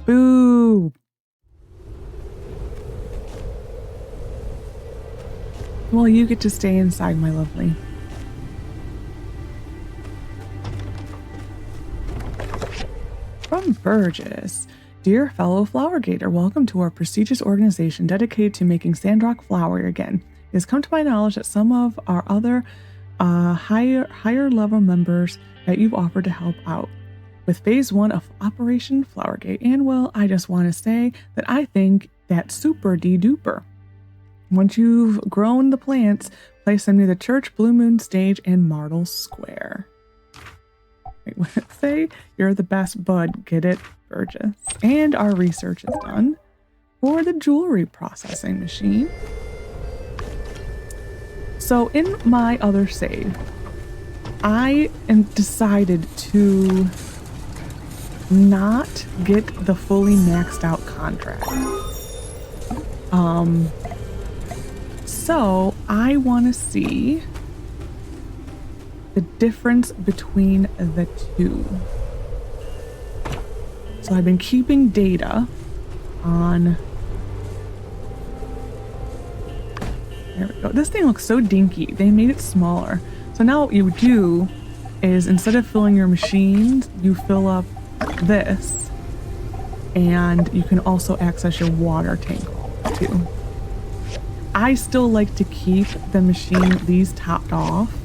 Boo. Well, you get to stay inside, my lovely. From Burgess. Dear fellow flower gator, welcome to our prestigious organization dedicated to making Sandrock flower again. It has come to my knowledge that some of our other higher level members that you've offered to help out with phase 1 of Operation Flowergate. And well, I just want to say that I think that super de-duper. Once you've grown the plants, place them near the church, Blue Moon stage, and Martle Square. Wait, what did it say? You're the best bud. Get it, Burgess. And our research is done for the jewelry processing machine. So in my other save, I decided to not get the fully maxed out contract. So I want to see the difference between the two. So I've been keeping data on. There we go. This thing looks so dinky. They made it smaller. So now what you do is instead of filling your machines, you fill up this, and you can also access your water tank too. I still like to keep these topped off,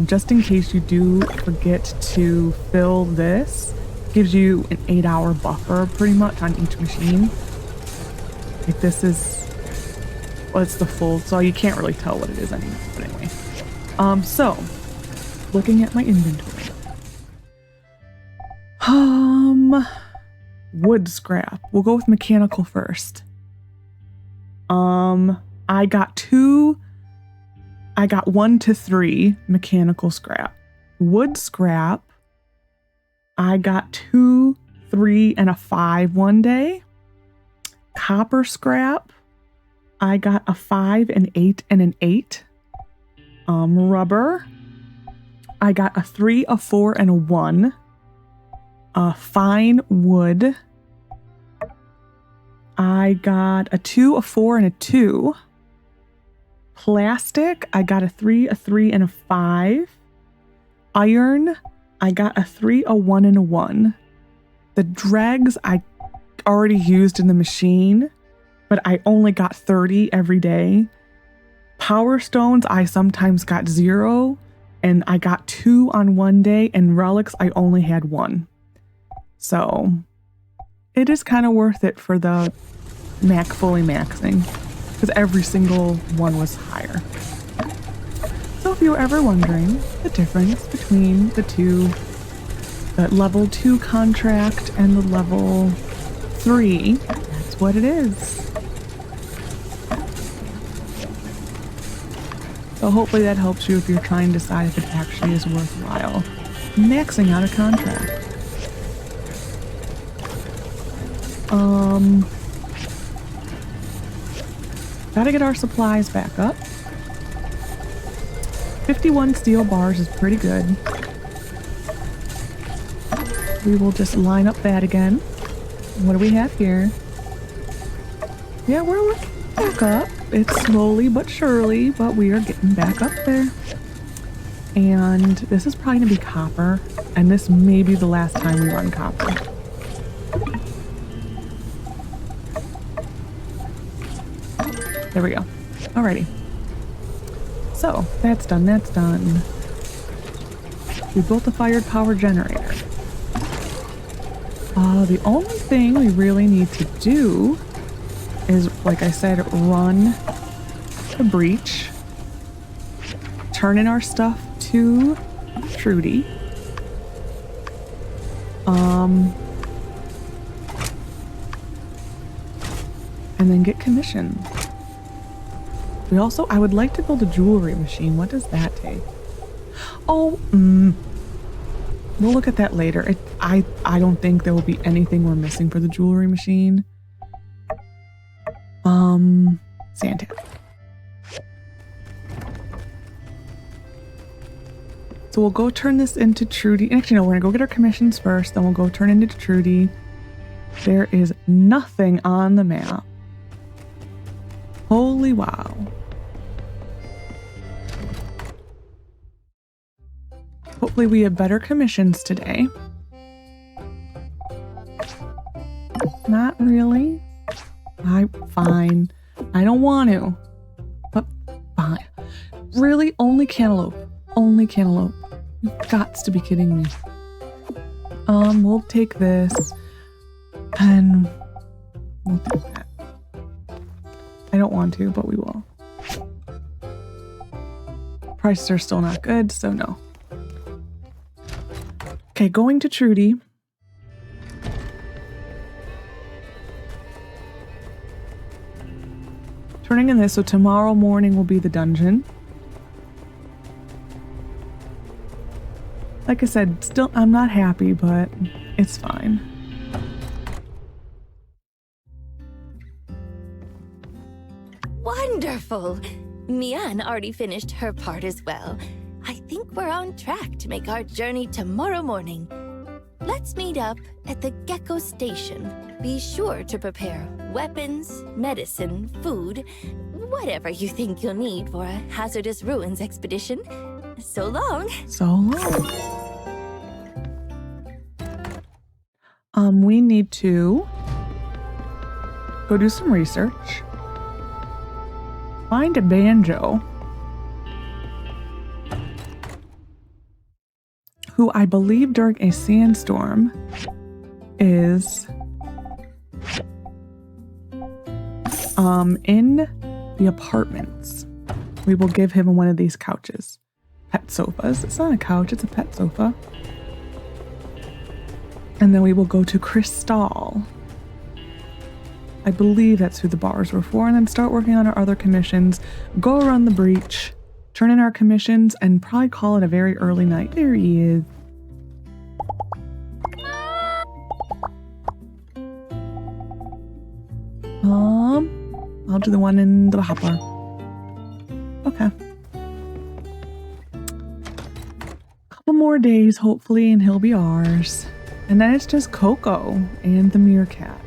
just in case you do forget to fill this. Gives you an 8-hour buffer pretty much on each machine. Like this is, well, it's the full, so you can't really tell what it is anymore. But anyway, so looking at my inventory, wood scrap. We'll go with mechanical first. I got 1 to 3 mechanical scrap. Wood scrap, I got 2, 3, and a 5 one day. Copper scrap, I got a 5, an 8, and an 8. Rubber, I got a 3, a 4, and a 1. Fine wood, I got a 2, a 4, and a 2. Plastic, I got a 3, a 3, and a 5. Iron, I got a 3, a 1, and a 1. The dregs I already used in the machine, but I only got 30 every day. Power stones, I sometimes got 0, and I got 2 on one day, and relics, I only had 1. So it is kind of worth it for the fully maxing, because every single one was higher. So if you were ever wondering the difference between the two, the level 2 contract and the level 3, that's what it is. So hopefully that helps you if you're trying to decide if it actually is worthwhile maxing out a contract. Gotta get our supplies back up. 51 steel bars is pretty good. We will just line up that again. What do we have here? Yeah, we're looking back up. It's slowly but surely, but we are getting back up there. And this is probably gonna be copper, and this may be the last time we run copper. There we go. Alrighty. So, that's done, that's done. We built a fired power generator. The only thing we really need to do is, like I said, run the breach, turn in our stuff to Trudy, and then get commissioned. We also, I would like to build a jewelry machine. What does that take? Oh, we'll look at that later. I don't think there will be anything we're missing for the jewelry machine. Sandtap. So we'll go turn this into Trudy. Actually, no, we're gonna go get our commissions first, then we'll go turn it into Trudy. There is nothing on the map. Holy wow. Hopefully we have better commissions today. Not really. Fine. I don't want to. But fine. Really? Only cantaloupe. Only cantaloupe. You've got to be kidding me. We'll take this. And we'll take that. don't want to, but we will. Prices are still not good, so no. Okay, going to Trudy. Turning in this, so tomorrow morning will be the dungeon. Like I said, still, I'm not happy, but it's fine. Wonderful! Mian already finished her part as well. I think we're on track to make our journey tomorrow morning. Let's meet up at the Gecko Station. Be sure to prepare weapons, medicine, food, whatever you think you'll need for a hazardous ruins expedition. So long. So long. We need to go do some research. Find a banjo. Who I believe during a sandstorm is in the apartments. We will give him one of these couches. Pet sofas. It's not a couch, it's a pet sofa. And then we will go to Crystal. I believe that's who the bars were for, and then start working on our other commissions, go around the breach, turn in our commissions, and probably call it a very early night. There he is. I'll do the one in the hopper. Okay. Couple more days, hopefully, and he'll be ours. And then it's just Coco and the meerkat.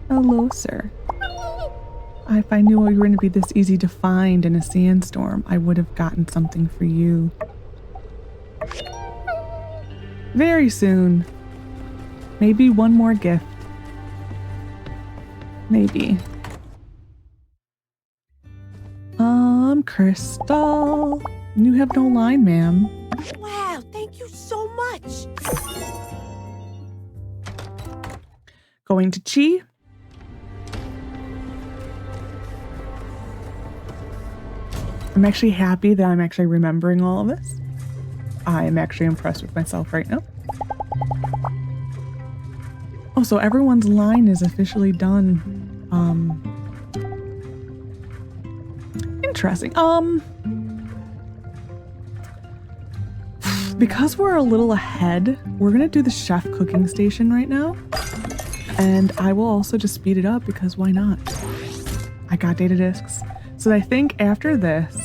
Hello, sir. If I knew you were going to be this easy to find in a sandstorm, I would have gotten something for you. Very soon. Maybe one more gift. Maybe. Crystal. You have no line, ma'am. Wow, thank you so much. Going to Chi. I'm actually happy that I'm actually remembering all of this. I am actually impressed with myself right now. Oh, so everyone's line is officially done. Interesting. Because we're a little ahead, we're gonna do the chef cooking station right now. And I will also just speed it up because why not? I got data discs. So I think after this,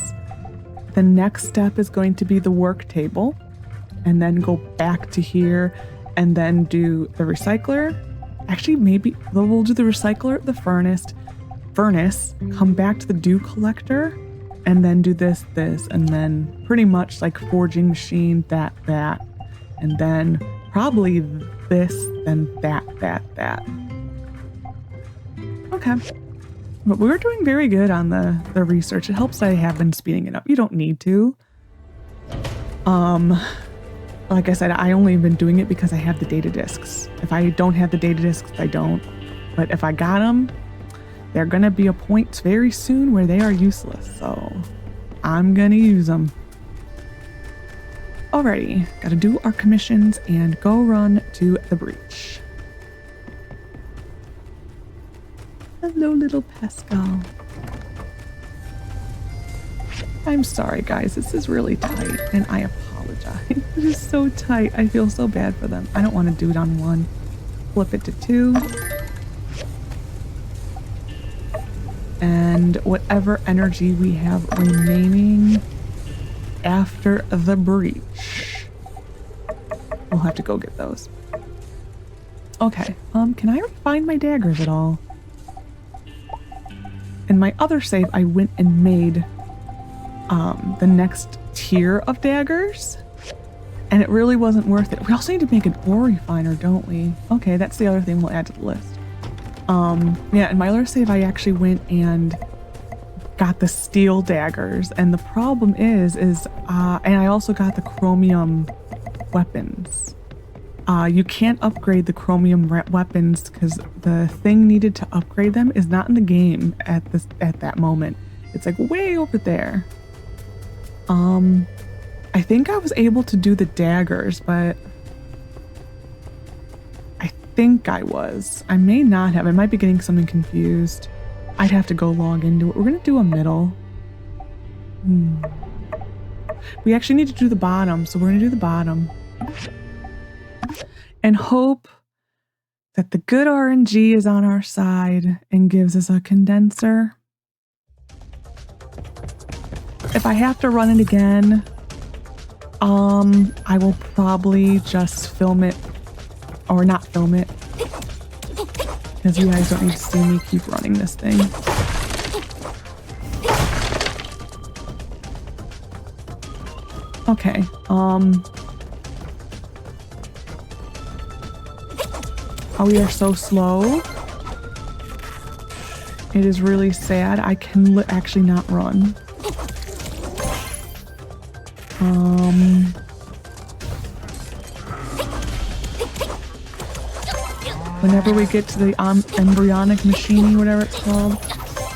the next step is going to be the work table, and then go back to here and then do the recycler. Actually, maybe we'll do the recycler, the furnace, come back to the dew collector, and then do this, and then pretty much like forging machine, that, and then probably this, then that. Okay. But we were doing very good on the research. It helps that I have been speeding it up. You don't need to. Like I said, I only been doing it because I have the data discs. If I don't have the data discs, I don't. But if I got them, they're gonna be a point very soon where they are useless. So I'm gonna use them. Alrighty, gotta do our commissions and go run to the breach. Hello, little Pascal. I'm sorry, guys. This is really tight, and I apologize. It is so tight. I feel so bad for them. I don't want to do it on one. Flip it to 2. And whatever energy we have remaining after the breach, we'll have to go get those. Okay. Can I find my daggers at all? In my other save, I went and made the next tier of daggers, and it really wasn't worth it. We also need to make an ore refiner, don't we? Okay, that's the other thing we'll add to the list. Yeah, in my other save, I actually went and got the steel daggers, and the problem is, and I also got the chromium weapons. You can't upgrade the chromium weapons because the thing needed to upgrade them is not in the game at that moment. It's like way over there. I think I was able to do the daggers, but I think I was. I may not have. I might be getting something confused. I'd have to go log into it. We're gonna do a middle. We actually need to do the bottom, so we're gonna do the bottom. And hope that the good RNG is on our side and gives us a condenser. If I have to run it again, I will probably just film it or not film it because you guys don't need to see me keep running this thing. Okay, oh, we are so slow. It is really sad. I can actually not run. Whenever we get to the embryonic machine, whatever it's called,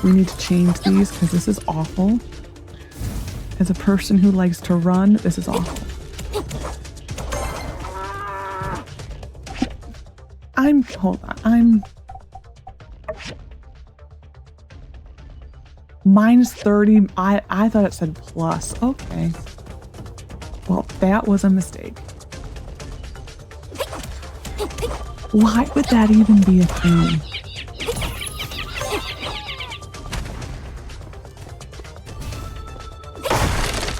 we need to change these because this is awful. As a person who likes to run, this is awful. Hold on, I'm minus 30. I thought it said plus. Okay. Well, that was a mistake. Why would that even be a thing?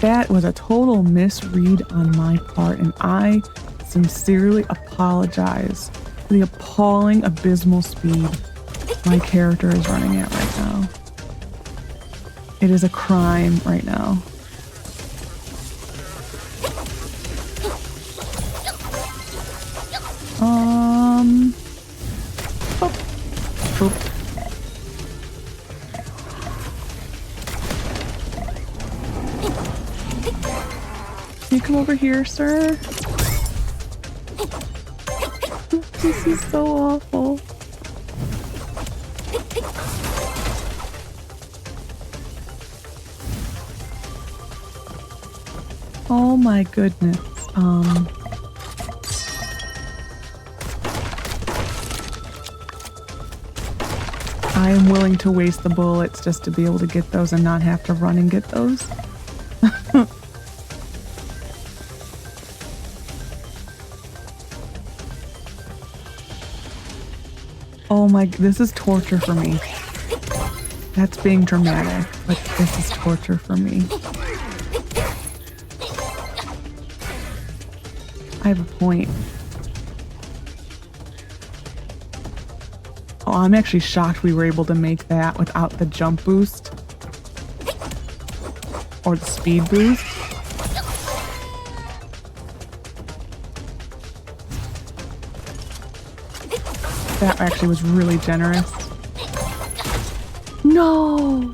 That was a total misread on my part, and I sincerely apologize for the appalling, abysmal speed my character is running at right now. It is a crime right now. Boop. Can you come over here, sir? This is so awful. Oh my goodness. I am willing to waste the bullets just to be able to get those and not have to run and get those. Oh my, this is torture for me. That's being dramatic, but this is torture for me. I have a point. Oh, I'm actually shocked we were able to make that without the jump boost. Or the speed boost. That actually was really generous. No!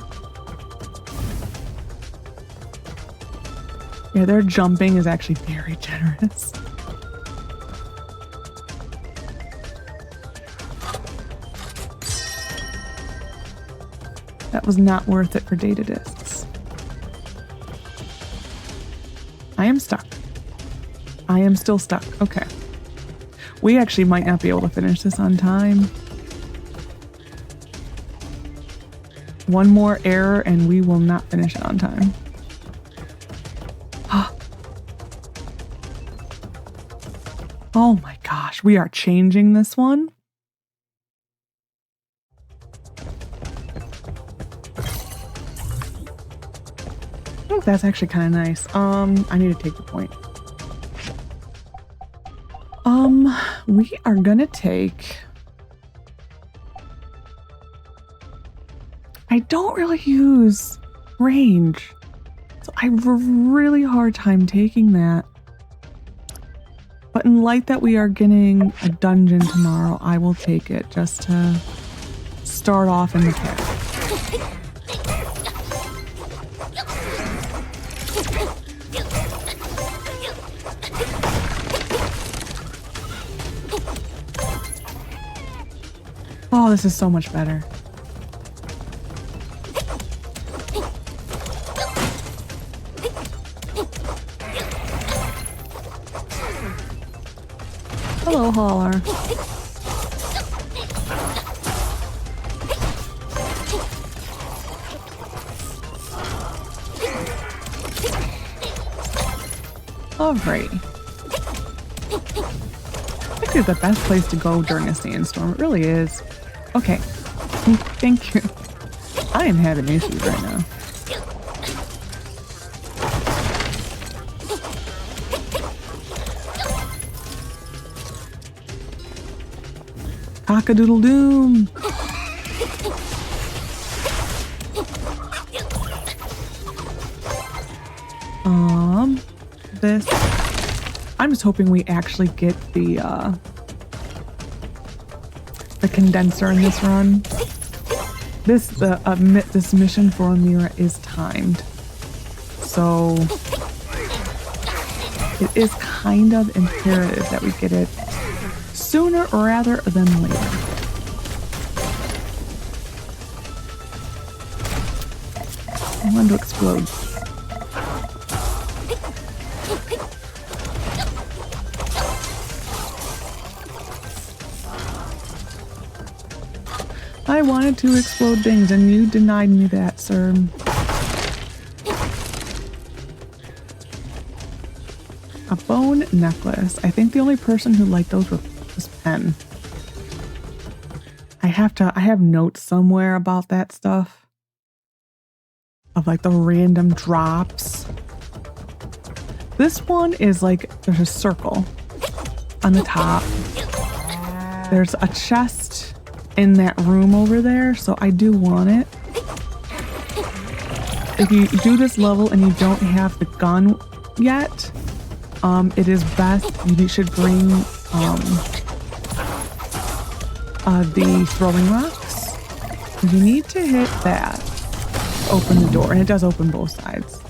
Yeah, their jumping is actually very generous. That was not worth it for data disks. I am stuck. I am still stuck. Okay. We actually might not be able to finish this on time. One more error and we will not finish it on time. Oh my gosh, we are changing this one. Oh, that's actually kind of nice. I need to take the point. We are gonna take... I don't really use range, so I have a really hard time taking that. But in light that we are getting a dungeon tomorrow, I will take it just to start off in the pit. Oh, this is so much better. Hello, Hauler. Alrighty. This is the best place to go during a sandstorm. It really is. Okay. Thank you. I am having issues right now. Cock-a-doodle-doom. This. I'm just hoping we actually get the condenser in this run. This mission for Amira is timed, so it is kind of imperative that we get it sooner rather than later. I want to explode. I wanted to explode things and you denied me that, sir. A bone necklace. I think the only person who liked those was Pen. I have notes somewhere about that stuff. Of like the random drops. This one is like, there's a circle on the top. There's a chest in that room over there, so I do want it. If you do this level and you don't have the gun yet, it is best, you should bring the throwing rocks. You need to hit that to open the door, and it does open both sides.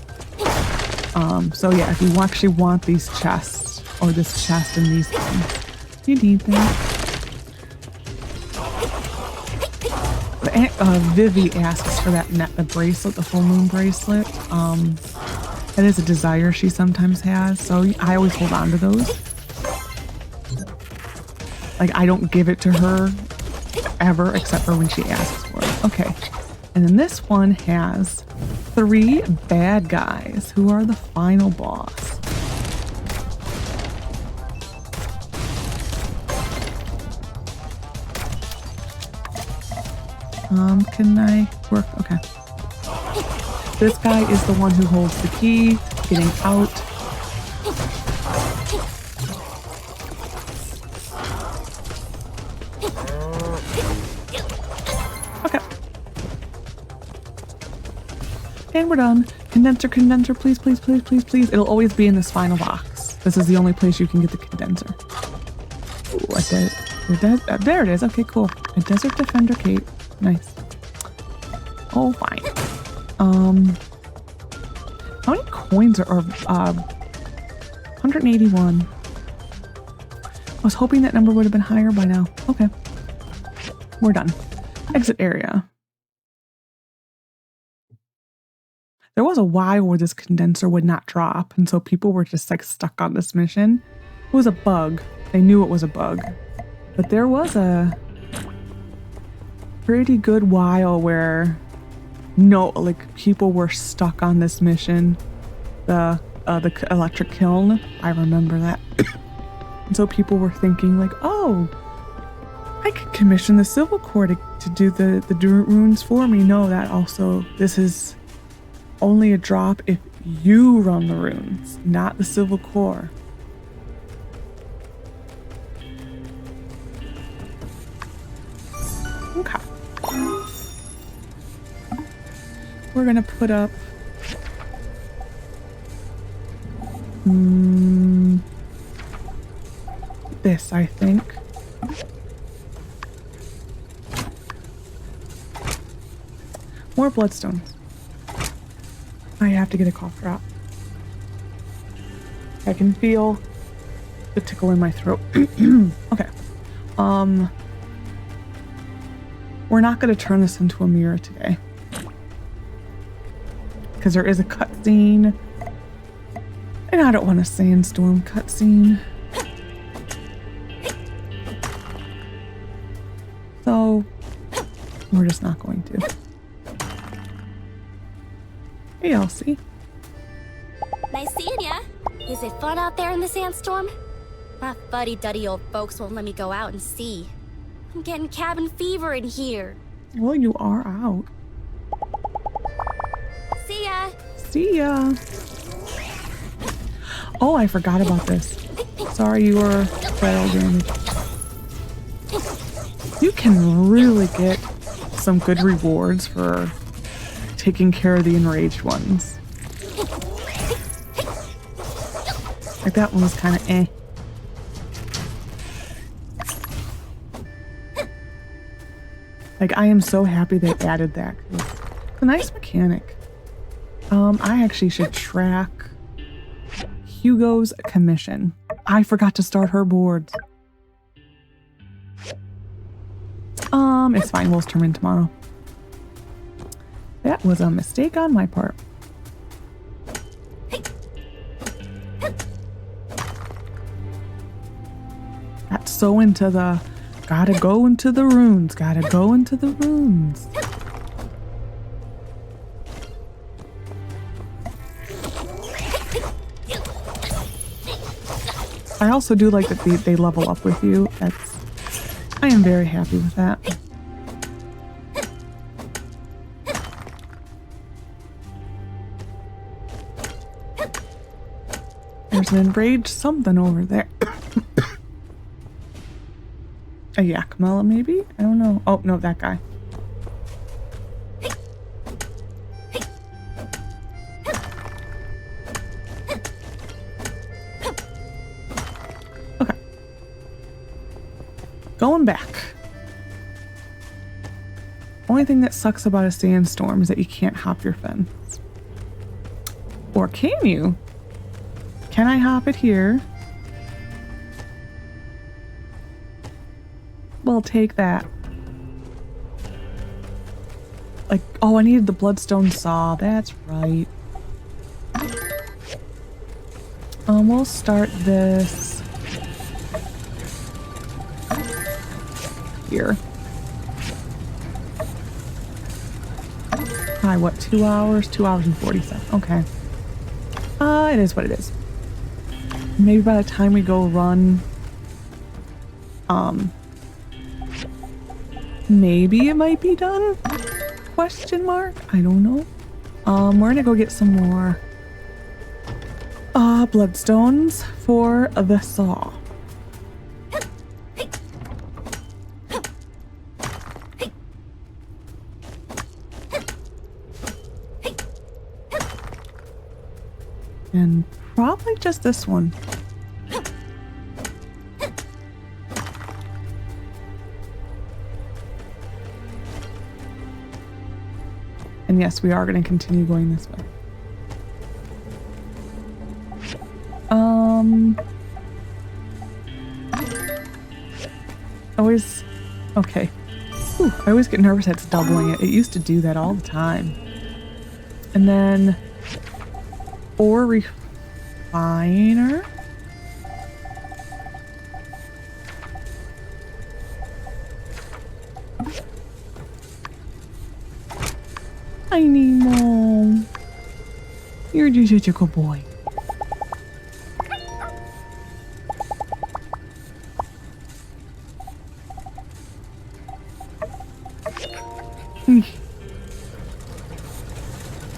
So yeah, if you actually want these chests, or this chest and these things, you need that. Vivi asks for the bracelet, the full moon bracelet. That is a desire she sometimes has, so I always hold on to those. Like, I don't give it to her ever, except for when she asks for it. Okay, and then this one has 3 bad guys who are the final boss. Can I work? Okay. This guy is the one who holds the key, getting out. Okay. And we're done. Condenser, condenser, please, please, please, please, please. It'll always be in this final box. This is the only place you can get the condenser. Ooh, there it is. Okay, cool. A Desert Defender cape. Nice. Oh, fine. How many coins are 181. I was hoping that number would have been higher by now. Okay. We're done. Exit area. There was a while where this condenser would not drop, and so people were just like stuck on this mission. It was a bug. They knew it was a bug. But there was a pretty good while where people were stuck on this mission. The electric kiln, I remember that. And so people were thinking like, oh, I could commission the Civil Corps to do the runes for me. No, this is only a drop if you run the runes, not the Civil Corps. Okay. We're gonna put up this, I think. More bloodstones. I have to get a cough drop. I can feel the tickle in my throat. Okay. we're not going to turn this into a mirror today. Because there is a cutscene. And I don't want a sandstorm cutscene. So, we're just not going to. Hey, Elsie. Nice seeing ya. Is it fun out there in the sandstorm? My fuddy-duddy old folks won't let me go out and see. I'm getting cabin fever in here. Well, you are out. See ya. See ya. Oh, I forgot about this. Sorry you were battle damage. You can really get some good rewards for taking care of the enraged ones. Like that one was kind of eh. Like I am so happy they added that. It's a nice mechanic. I actually should track Hugo's commission. I forgot to start her boards. It's fine. We'll turn in tomorrow. That was a mistake on my part. Got so into the gotta go into the runes, gotta go into the runes. I also do like that they level up with you. I am very happy with that. There's an enraged something over there. A Yakmella, maybe? I don't know. Oh, no, that guy. Okay. Going back. Only thing that sucks about a sandstorm is that you can't hop your fence. Or can you? Can I hop it here? Well, take that. Like, oh, I needed the bloodstone saw. That's right. We'll start this here. Hi, what, 2 hours? 2 hours and 40 seconds. Okay. It is what it is. Maybe by the time we go run, maybe it might be done? Question mark? I don't know. We're gonna go get some more bloodstones for the saw. And probably just this one. And yes, we are going to continue going this way. Always, okay. Ooh, I always get nervous that it's doubling it. It used to do that all the time. And then, ore refiner. I need more. You're just such a good boy.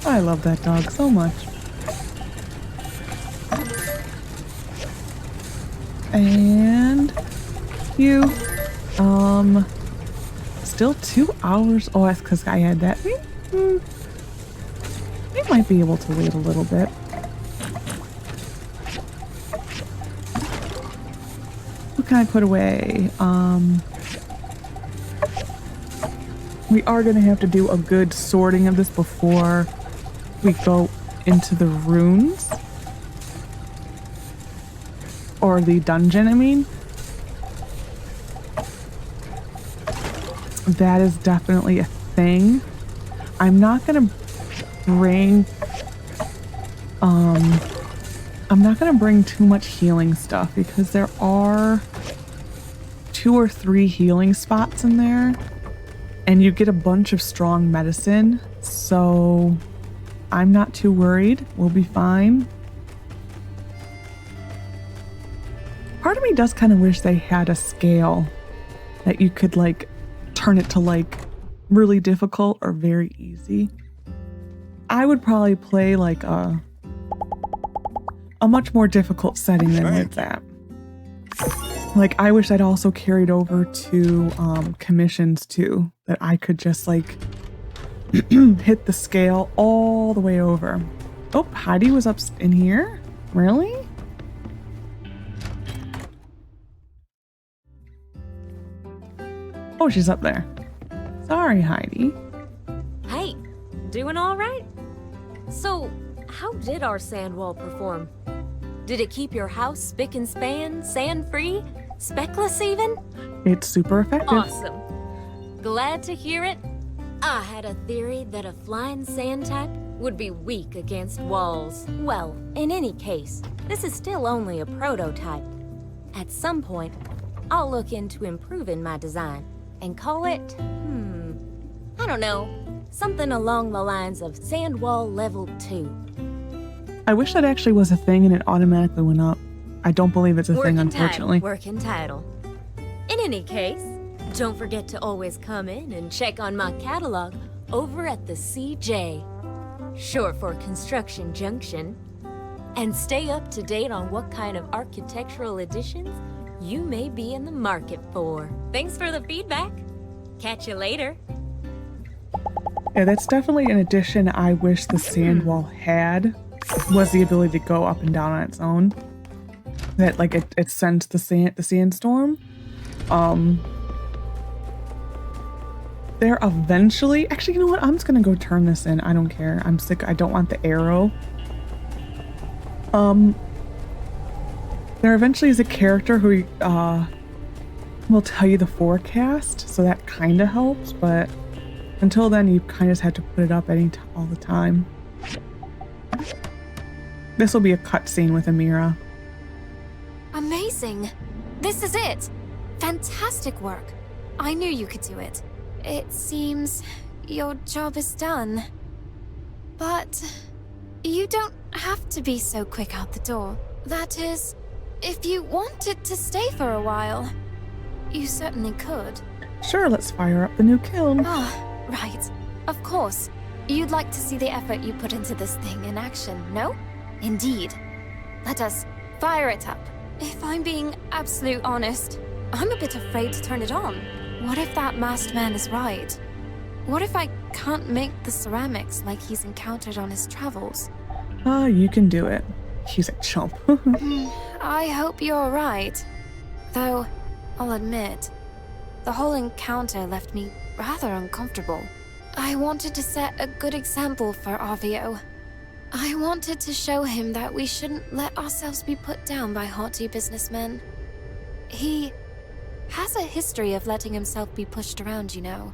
I love that dog so much. And you, still 2 hours. Oh, that's because I had that. We might be able to wait a little bit. What can I put away? We are going to have to do a good sorting of this before we go into the runes. Or the dungeon, I mean. that is definitely a thing. I'm not gonna bring too much healing stuff because there are 2 or 3 healing spots in there and you get a bunch of strong medicine, so I'm not too worried. We'll be fine. Part of me does kind of wish they had a scale that you could like turn it to like really difficult or very easy. I would probably play like a much more difficult setting than with that. Like, I wish I'd also carried over to commissions too, that I could just like hit the scale all the way over. Oh, Heidi was up in here? Really? Oh, she's up there. Sorry, Heidi. Hey, doing all right? So, how did our sand wall perform? Did it keep your house spick and span, sand-free, speckless even? It's super effective. Awesome. Glad to hear it. I had a theory that a flying sand type would be weak against walls. Well, in any case, this is still only a prototype. At some point, I'll look into improving my design and call it, I don't know, something along the lines of Sand Wall Level 2. I wish that actually was a thing and it automatically went up. I don't believe it's a thing, unfortunately. Working title. In any case, don't forget to always come in and check on my catalog over at the CJ, short for Construction Junction, and stay up to date on what kind of architectural additions you may be in the market for. Thanks for the feedback. Catch you later. Yeah, that's definitely an addition I wish the sand wall had, was the ability to go up and down on its own. That like it sends the sandstorm. There eventually, actually, you know what? I'm just gonna go turn this in. I don't care. I'm sick. I don't want the arrow. There eventually is a character who will tell you the forecast, so that kind of helps. But until then, you kind of just have to put it up all the time. This will be a cutscene with Amira. Amazing! This is it! Fantastic work! I knew you could do it. It seems your job is done. But you don't have to be so quick out the door. That is, if you wanted to stay for a while, you certainly could. Sure, let's fire up the new kiln. Ah, right. Of course. You'd like to see the effort you put into this thing in action, no? Indeed. Let us fire it up. If I'm being absolute honest, I'm a bit afraid to turn it on. What if that masked man is right? What if I can't make the ceramics like he's encountered on his travels? You can do it. He's a chump. I hope you're right. Though, I'll admit, the whole encounter left me rather uncomfortable. I wanted to set a good example for Avio. I wanted to show him that we shouldn't let ourselves be put down by haughty businessmen. He has a history of letting himself be pushed around, you know.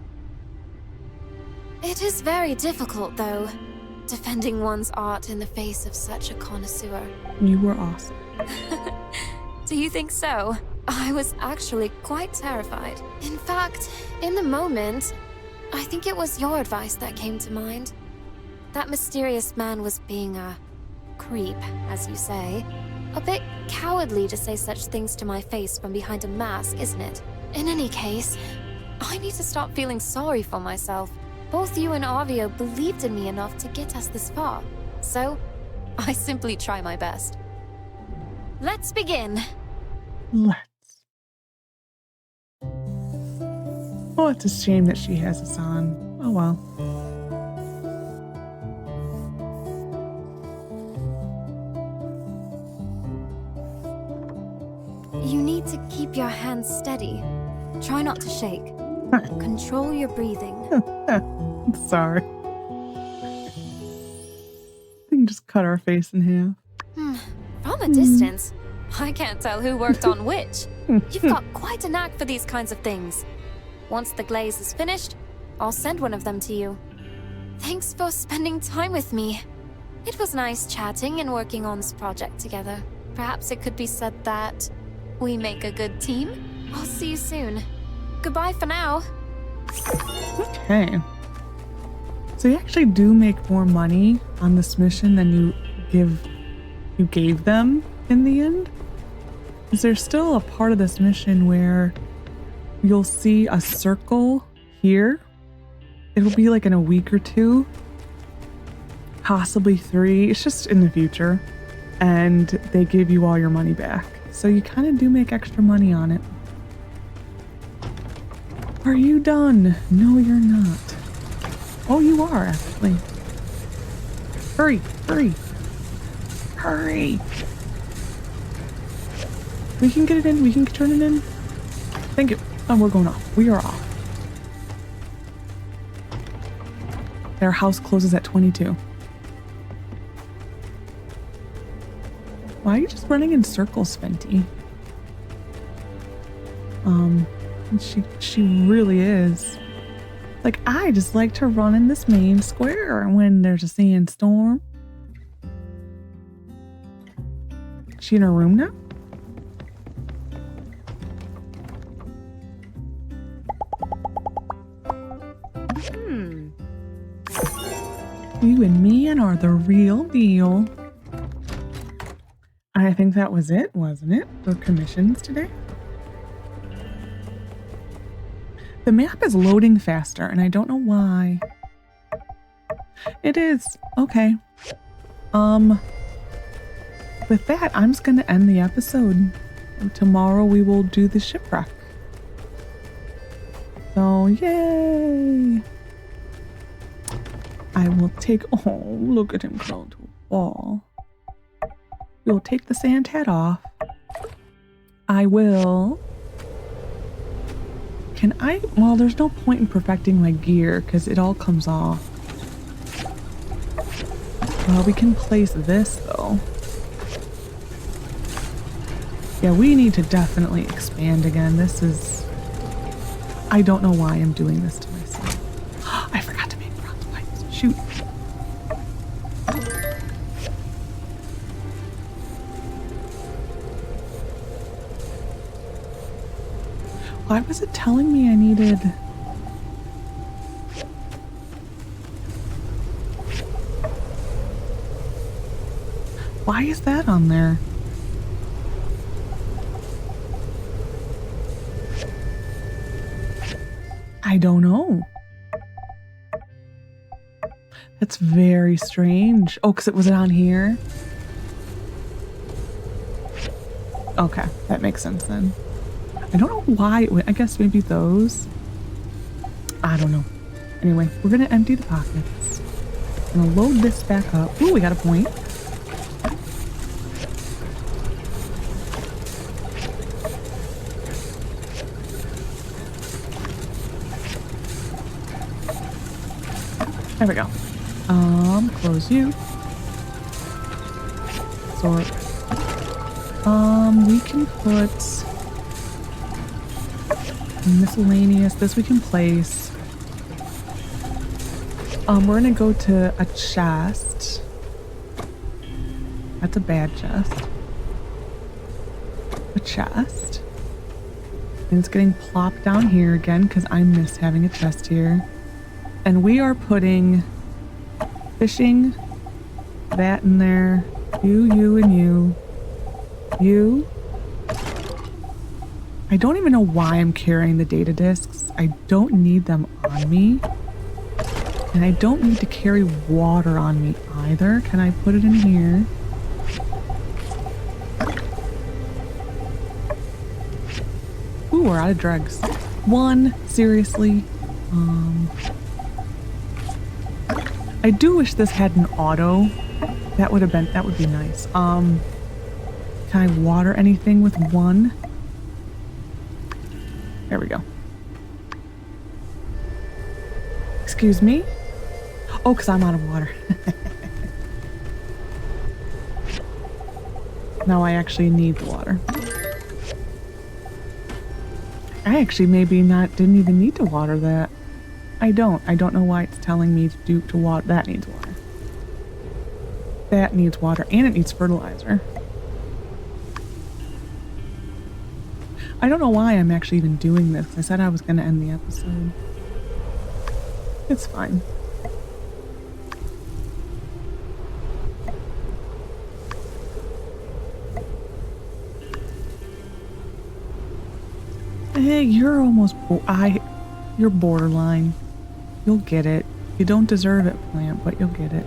It is very difficult, though, defending one's art in the face of such a connoisseur. You were awesome. Do you think so? I was actually quite terrified. In fact, in the moment, I think it was your advice that came to mind. That mysterious man was being a creep, as you say. A bit cowardly to say such things to my face from behind a mask, isn't it? In any case, I need to stop feeling sorry for myself. Both you and Avio believed in me enough to get us this far. So, I simply try my best. Let's begin. Let's. Oh, it's a shame that she has us on. Oh well. You need to keep your hands steady. Try not to shake. Control your breathing. Sorry. We can just cut our face in half. From a distance, I can't tell who worked on which. You've got quite a knack for these kinds of things. Once the glaze is finished, I'll send one of them to you. Thanks for spending time with me. It was nice chatting and working on this project together. Perhaps it could be said that we make a good team? I'll see you soon. Goodbye for now. Okay. So you actually do make more money on this mission than you gave them in the end? Is there still a part of this mission where you'll see a circle here? It'll be like in a week or two, possibly 3. It's just in the future. And they give you all your money back. So you kind of do make extra money on it. Are you done? No, you're not. Oh, you are, actually. Hurry, hurry. Hurry. We can get it in. We can turn it in. Thank you. Oh, we're going off. We are off. Their house closes at 22. Why are you just running in circles, Fenty? She really is. Like, I just like to run in this main square when there's a sandstorm. Is she in her room now? You and me are the real deal. I think that was it, wasn't it? For commissions today? The map is loading faster, and I don't know why. It is. Okay. With that, I'm just going to end the episode. And tomorrow we will do the shipwreck. So, yay! I will take... Oh, look at him curl into a ball. We'll take the sand hat off. I will... Can I... Well, there's no point in perfecting my gear because it all comes off. Well, we can place this, though. Yeah, we need to definitely expand again. This is... I don't know why I'm doing this to myself. I forgot to make bronze pipes. Shoot. Why was it telling me I needed... Why is that on there? I don't know. That's very strange. Oh, because it was on here? Okay, that makes sense then. I don't know why it went. I guess maybe those. I don't know. Anyway, we're going to empty the pockets. I'm going to load this back up. Ooh, we got a point. There we go. Close you. Sort. We can put miscellaneous. This we can place. We're gonna go to a chest. That's a bad chest. A chest. And it's getting plopped down here again because I miss having a chest here. And we are putting fishing, that in there, you, and you. You. I don't even know why I'm carrying the data discs. I don't need them on me. And I don't need to carry water on me either. Can I put it in here? Ooh, we're out of drugs. One, seriously. I do wish this had an auto. That would be nice. Can I water anything with one? There we go. Excuse me? Oh, because I'm out of water. Now I actually need the water. I actually maybe didn't even need to water that. I don't know why it's telling me to water. That needs water. That needs water, and it needs fertilizer. I don't know why I'm actually even doing this. I said I was going to end the episode. It's fine. Hey, you're almost you're borderline. You'll get it. You don't deserve it, plant, but you'll get it.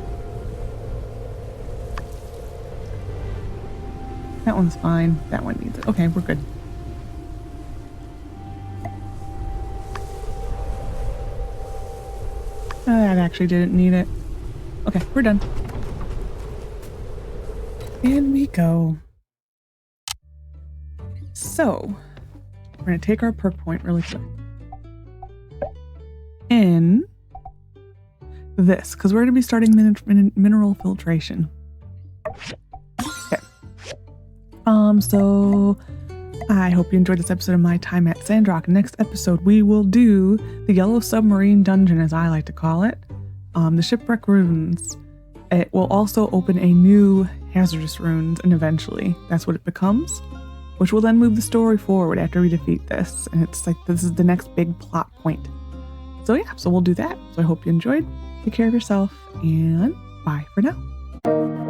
That one's fine. That one needs it. Okay, we're good. That actually didn't need it. Okay, we're done. In we go. So, we're going to take our perk point really quick. In this, because we're going to be starting mineral filtration. Okay. So I hope you enjoyed this episode of My Time at Sandrock. Next episode, we will do the Yellow Submarine Dungeon, as I like to call it. The Shipwreck Ruins. It will also open a new Hazardous Ruins, and eventually that's what it becomes, which will then move the story forward after we defeat this. And it's like, this is the next big plot point. So yeah, so we'll do that. So I hope you enjoyed. Take care of yourself, and bye for now.